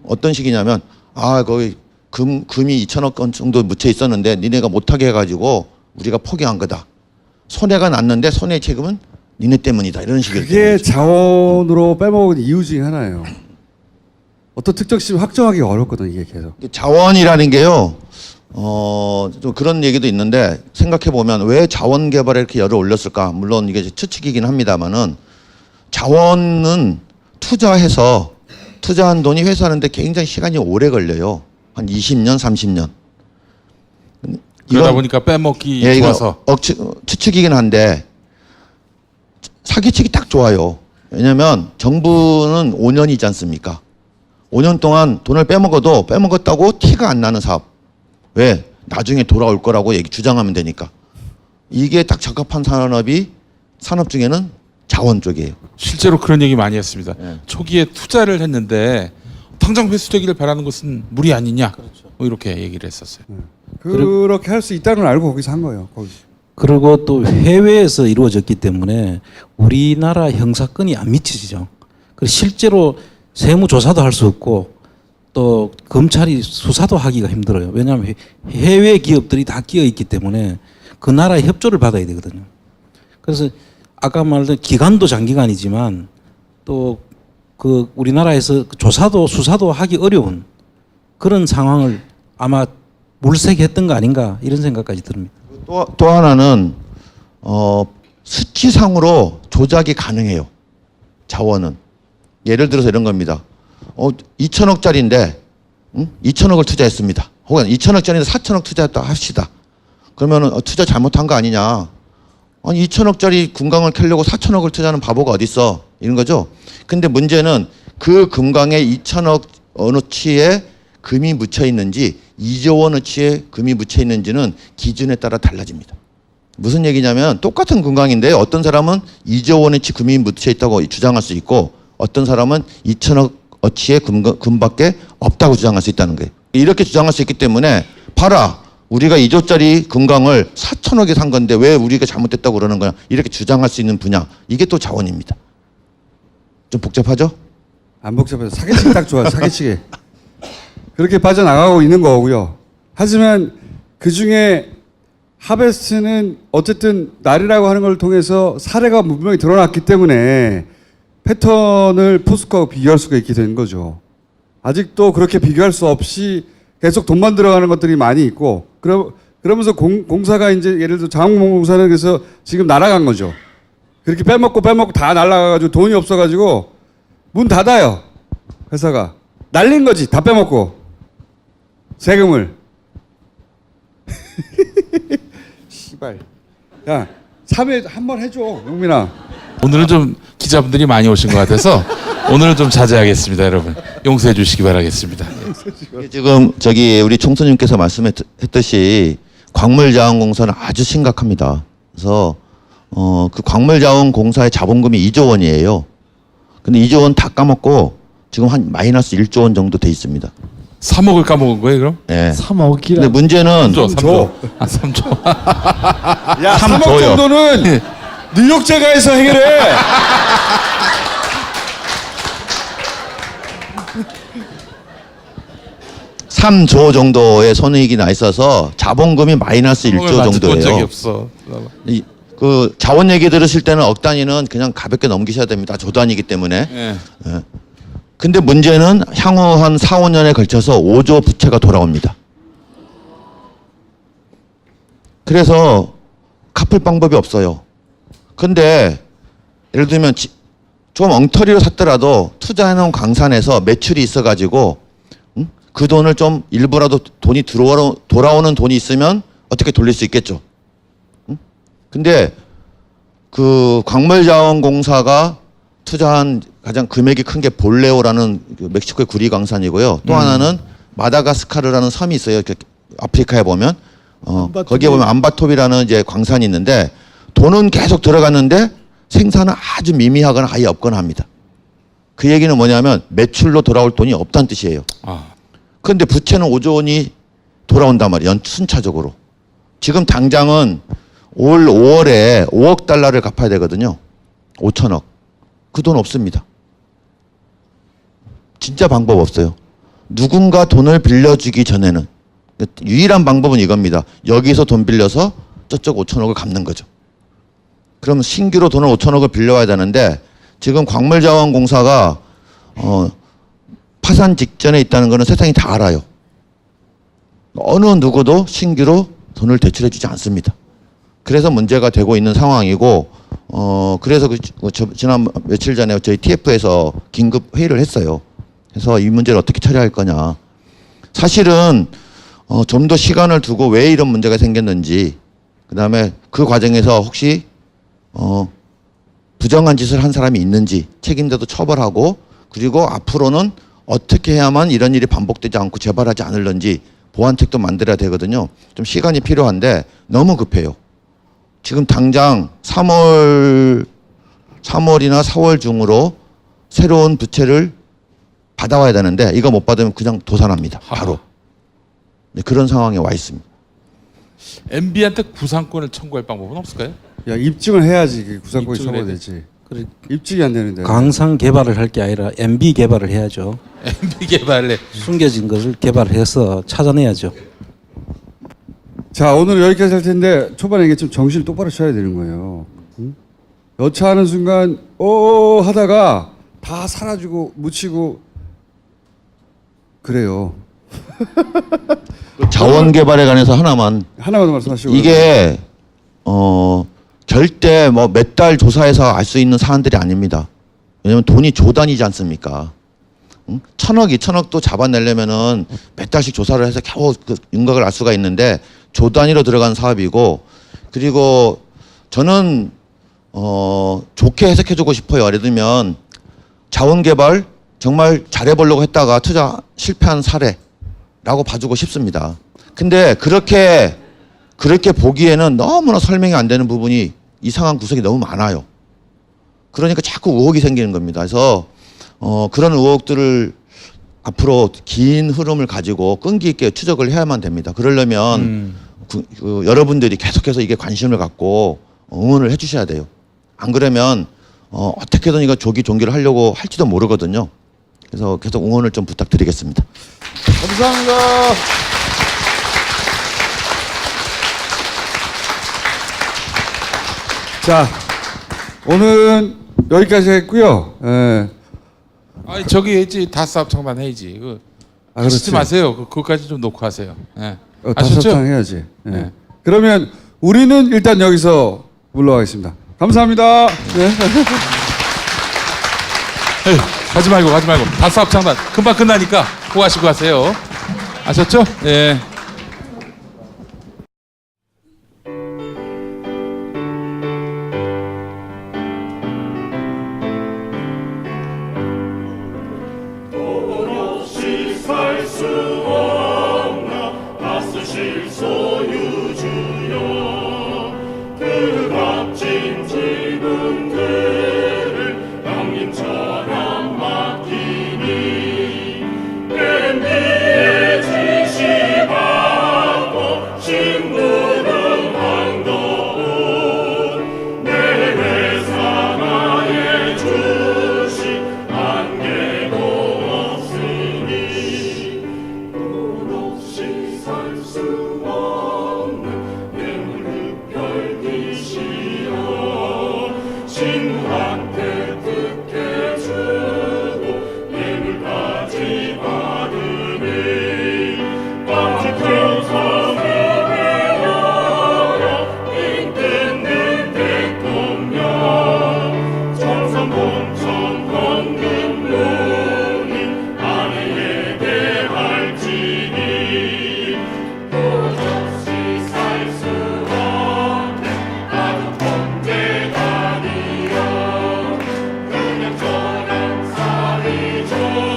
어떤 식이냐면 거기 금이 2천억 원 정도 묻혀 있었는데 니네가 못하게 해가지고 우리가 포기한 거다. 손해가 났는데 손해 책임은 니네 때문이다. 이런 식의. 그게 자원으로 빼먹은 이유 중에 하나예요. 어떤 특정 시점 확정하기 어렵거든 이게 계속. 자원이라는 게요. 좀 그런 얘기도 있는데 생각해 보면 왜 자원 개발에 이렇게 열을 올렸을까? 물론 이게 추측이긴 합니다만은 자원은 투자한 돈이 회수하는데 굉장히 시간이 오래 걸려요. 한 20년, 30년. 그러다 보니까 빼먹기 좋아서. 추측이긴 한데 사기치기 딱 좋아요. 왜냐하면 정부는 5년이지 않습니까? 5년 동안 돈을 빼먹었다고 티가 안 나는 사업. 왜? 나중에 돌아올 거라고 주장하면 되니까. 이게 딱 적합한 산업 중에는 자원 쪽이에요. 실제로 그런 얘기 많이 했습니다. 네. 초기에 투자를 했는데 당장 회수되기를 바라는 것은 무리 아니냐. 뭐 이렇게 얘기를 했었어요. 그렇게 할 수 있다는 걸 알고 거기서 한 거예요. 거기. 그리고 또 해외에서 이루어졌기 때문에 우리나라 형사권이 안 미치죠. 그리고 실제로 세무조사도 할 수 없고 또 검찰이 수사도 하기가 힘들어요. 왜냐하면 해외 기업들이 다 끼어 있기 때문에 그 나라의 협조를 받아야 되거든요. 그래서 아까 말한 기간도 장기간이지만 또 그 우리나라에서 조사도 수사도 하기 어려운 그런 상황을 아마 물색했던 거 아닌가 이런 생각까지 듭니다. 또 하나는 수치상으로 조작이 가능해요. 자원은. 예를 들어서 이런 겁니다. 2천억짜리인데 2천억을 투자했습니다. 혹은 2천억짜리인데 4천억 투자했다 합시다. 그러면 투자 잘못한 거 아니냐. 아니 2천억짜리 금강을 캐려고 4천억을 투자하는 바보가 어디 있어. 이런 거죠. 근데 문제는 그 금강에 2천억 어느치에 금이 묻혀 있는지 2조 원어치에 금이 묻혀 있는지는 기준에 따라 달라집니다. 무슨 얘기냐면 똑같은 금강인데 어떤 사람은 2조 원어치 금이 묻혀 있다고 주장할 수 있고 어떤 사람은 2천억 어치의 금밖에 없다고 주장할 수 있다는 거예요. 이렇게 주장할 수 있기 때문에 봐라. 우리가 2조짜리 금강을 4천억에 산 건데 왜 우리가 잘못됐다고 그러는 거냐. 이렇게 주장할 수 있는 분야. 이게 또 자원입니다. 좀 복잡하죠? 안 복잡해서 사기치기 딱 좋아요. 사기치기. 그렇게 빠져나가고 있는 거고요. 하지만 그중에 하베스트는 어쨌든 날이라고 하는 걸 통해서 사례가 분명히 드러났기 때문에 패턴을 포스코하고 비교할 수가 있게 된 거죠. 아직도 그렇게 비교할 수 없이 계속 돈만 들어가는 것들이 많이 있고 그러면서 공사가 이제 예를 들어 자원공사는 그래서 지금 날아간 거죠. 그렇게 빼먹고 다 날아가가지고 돈이 없어가지고 문 닫아요. 회사가. 날린 거지. 다 빼먹고. 세금을. 씨발. 야, 3회 한 번 해줘. 용민아. 오늘은 좀 기자분들이 많이 오신 것 같아서 오늘은 좀 자제하겠습니다, 여러분. 용서해 주시기 바라겠습니다. 지금 우리 총수님께서 말씀했듯이 광물자원공사는 아주 심각합니다. 그래서 그 광물자원공사의 자본금이 2조 원이에요. 근데 2조 원 다 까먹고 지금 한 마이너스 1조 원 정도 돼 있습니다. 3억을 까먹은 거예요, 그럼? 네. 3억이라. 근데 문제는 3조. 3조. 야, 3억 줘요. 정도는 뉴욕제가에서 해결해. (3조) 정도의 손해액이 나 있어서 자본금이 마이너스 1조 본 적이 정도예요. 없어. 그 자원 얘기 들으실 때는 억 단위는 그냥 가볍게 넘기셔야 됩니다. 조 단위이기 때문에. 예. 근데 문제는 향후 한 4, 5년에 걸쳐서 5조 부채가 돌아옵니다. 그래서 갚을 방법이 없어요. 근데 예를 들면 좀 엉터리로 샀더라도 투자해놓은 강산에서 매출이 있어가지고 그 돈을 좀 일부라도 돈이 돌아오는 돈이 있으면 어떻게 돌릴 수 있겠죠. 응? 근데 그 광물자원공사가 투자한 가장 금액이 큰 게 볼레오라는 그 멕시코의 구리광산이고요. 또 하나는 마다가스카르라는 섬이 있어요. 아프리카에 보면 거기에 보면 암바톱이라는 이제 광산이 있는데 돈은 계속 들어갔는데 생산은 아주 미미하거나 아예 없거나 합니다. 그 얘기는 뭐냐면 매출로 돌아올 돈이 없다는 뜻이에요. 그런데 부채는 5조 원이 돌아온단 말이에요. 순차적으로. 지금 당장은 올 5월에 5억 달러를 갚아야 되거든요. 5천억. 그 돈 없습니다. 진짜 방법 없어요. 누군가 돈을 빌려주기 전에는 유일한 방법은 이겁니다. 여기서 돈 빌려서 저쪽 5천억을 갚는 거죠. 그럼 신규로 돈을 5천억을 빌려와야 되는데 지금 광물자원공사가 파산 직전에 있다는 것은 세상이 다 알아요. 어느 누구도 신규로 돈을 대출해 주지 않습니다. 그래서 문제가 되고 있는 상황이고 그래서 지난 며칠 전에 저희 TF에서 긴급 회의를 했어요. 그래서 이 문제를 어떻게 처리할 거냐. 사실은 좀 더 시간을 두고 왜 이런 문제가 생겼는지, 그다음에 그 과정에서 혹시 부정한 짓을 한 사람이 있는지 책임자도 처벌하고, 그리고 앞으로는 어떻게 해야만 이런 일이 반복되지 않고 재발하지 않을런지 보완책도 만들어야 되거든요. 좀 시간이 필요한데 너무 급해요. 지금 당장 3월이나 4월 중으로 새로운 부채를 받아와야 되는데 이거 못 받으면 그냥 도산합니다. 바로. 네, 그런 상황에 와 있습니다. MB한테 구상권을 청구할 방법은 없을까요? 야, 입증을 해야지 그 구상권이 입증을 해야 청구되지. 그래, 입증이 안 되는데. 강상 개발을 할 게 아니라 MB 개발을 해야죠. MB 개발에 숨겨진 것을 개발해서 찾아내야죠. 자, 오늘 여기까지 할 텐데 초반에 이게 좀 정신을 똑바로 차려야 되는 거예요. 응? 여차하는 순간 하다가 다 사라지고 묻히고 그래요. 자원 개발에 관해서 하나만 하나만 말씀하시고. 이게 절대 뭐 몇 달 조사해서 알 수 있는 사안들이 아닙니다. 왜냐면 돈이 조단이지 않습니까? 응? 1,000억, 2,000억도 잡아내려면은 몇 달씩 조사를 해서 겨우 그 윤곽을 알 수가 있는데 조 단위로 들어간 사업이고, 그리고 저는 좋게 해석해주고 싶어요. 예를 들면 자원 개발 정말 잘해보려고 했다가 투자 실패한 사례라고 봐주고 싶습니다. 근데 그렇게 보기에는 너무나 설명이 안 되는 부분이 이상한 구석이 너무 많아요. 그러니까 자꾸 의혹이 생기는 겁니다. 그래서 그런 의혹들을 앞으로 긴 흐름을 가지고 끈기 있게 추적을 해야만 됩니다. 그러려면 여러분들이 계속해서 이게 관심을 갖고 응원을 해주셔야 돼요. 안 그러면 어떻게든 이거 조기종결을 하려고 할지도 모르거든요. 그래서 계속 응원을 좀 부탁드리겠습니다. 감사합니다. 자, 오늘은 여기까지 했고요. 예. 아니 저기 해지 다스합창만 해야지. 하시지 마세요. 그거까지 좀 놓고 하세요. 예. 아셨죠? 다섯장 해야지. 예. 네. 그러면 우리는 일단 여기서 물러가겠습니다. 감사합니다. 네. 에이, 가지 말고 다스합창만 금방 끝나니까 꼭 하시고 가세요. 아셨죠? 예. MB의 지시바 주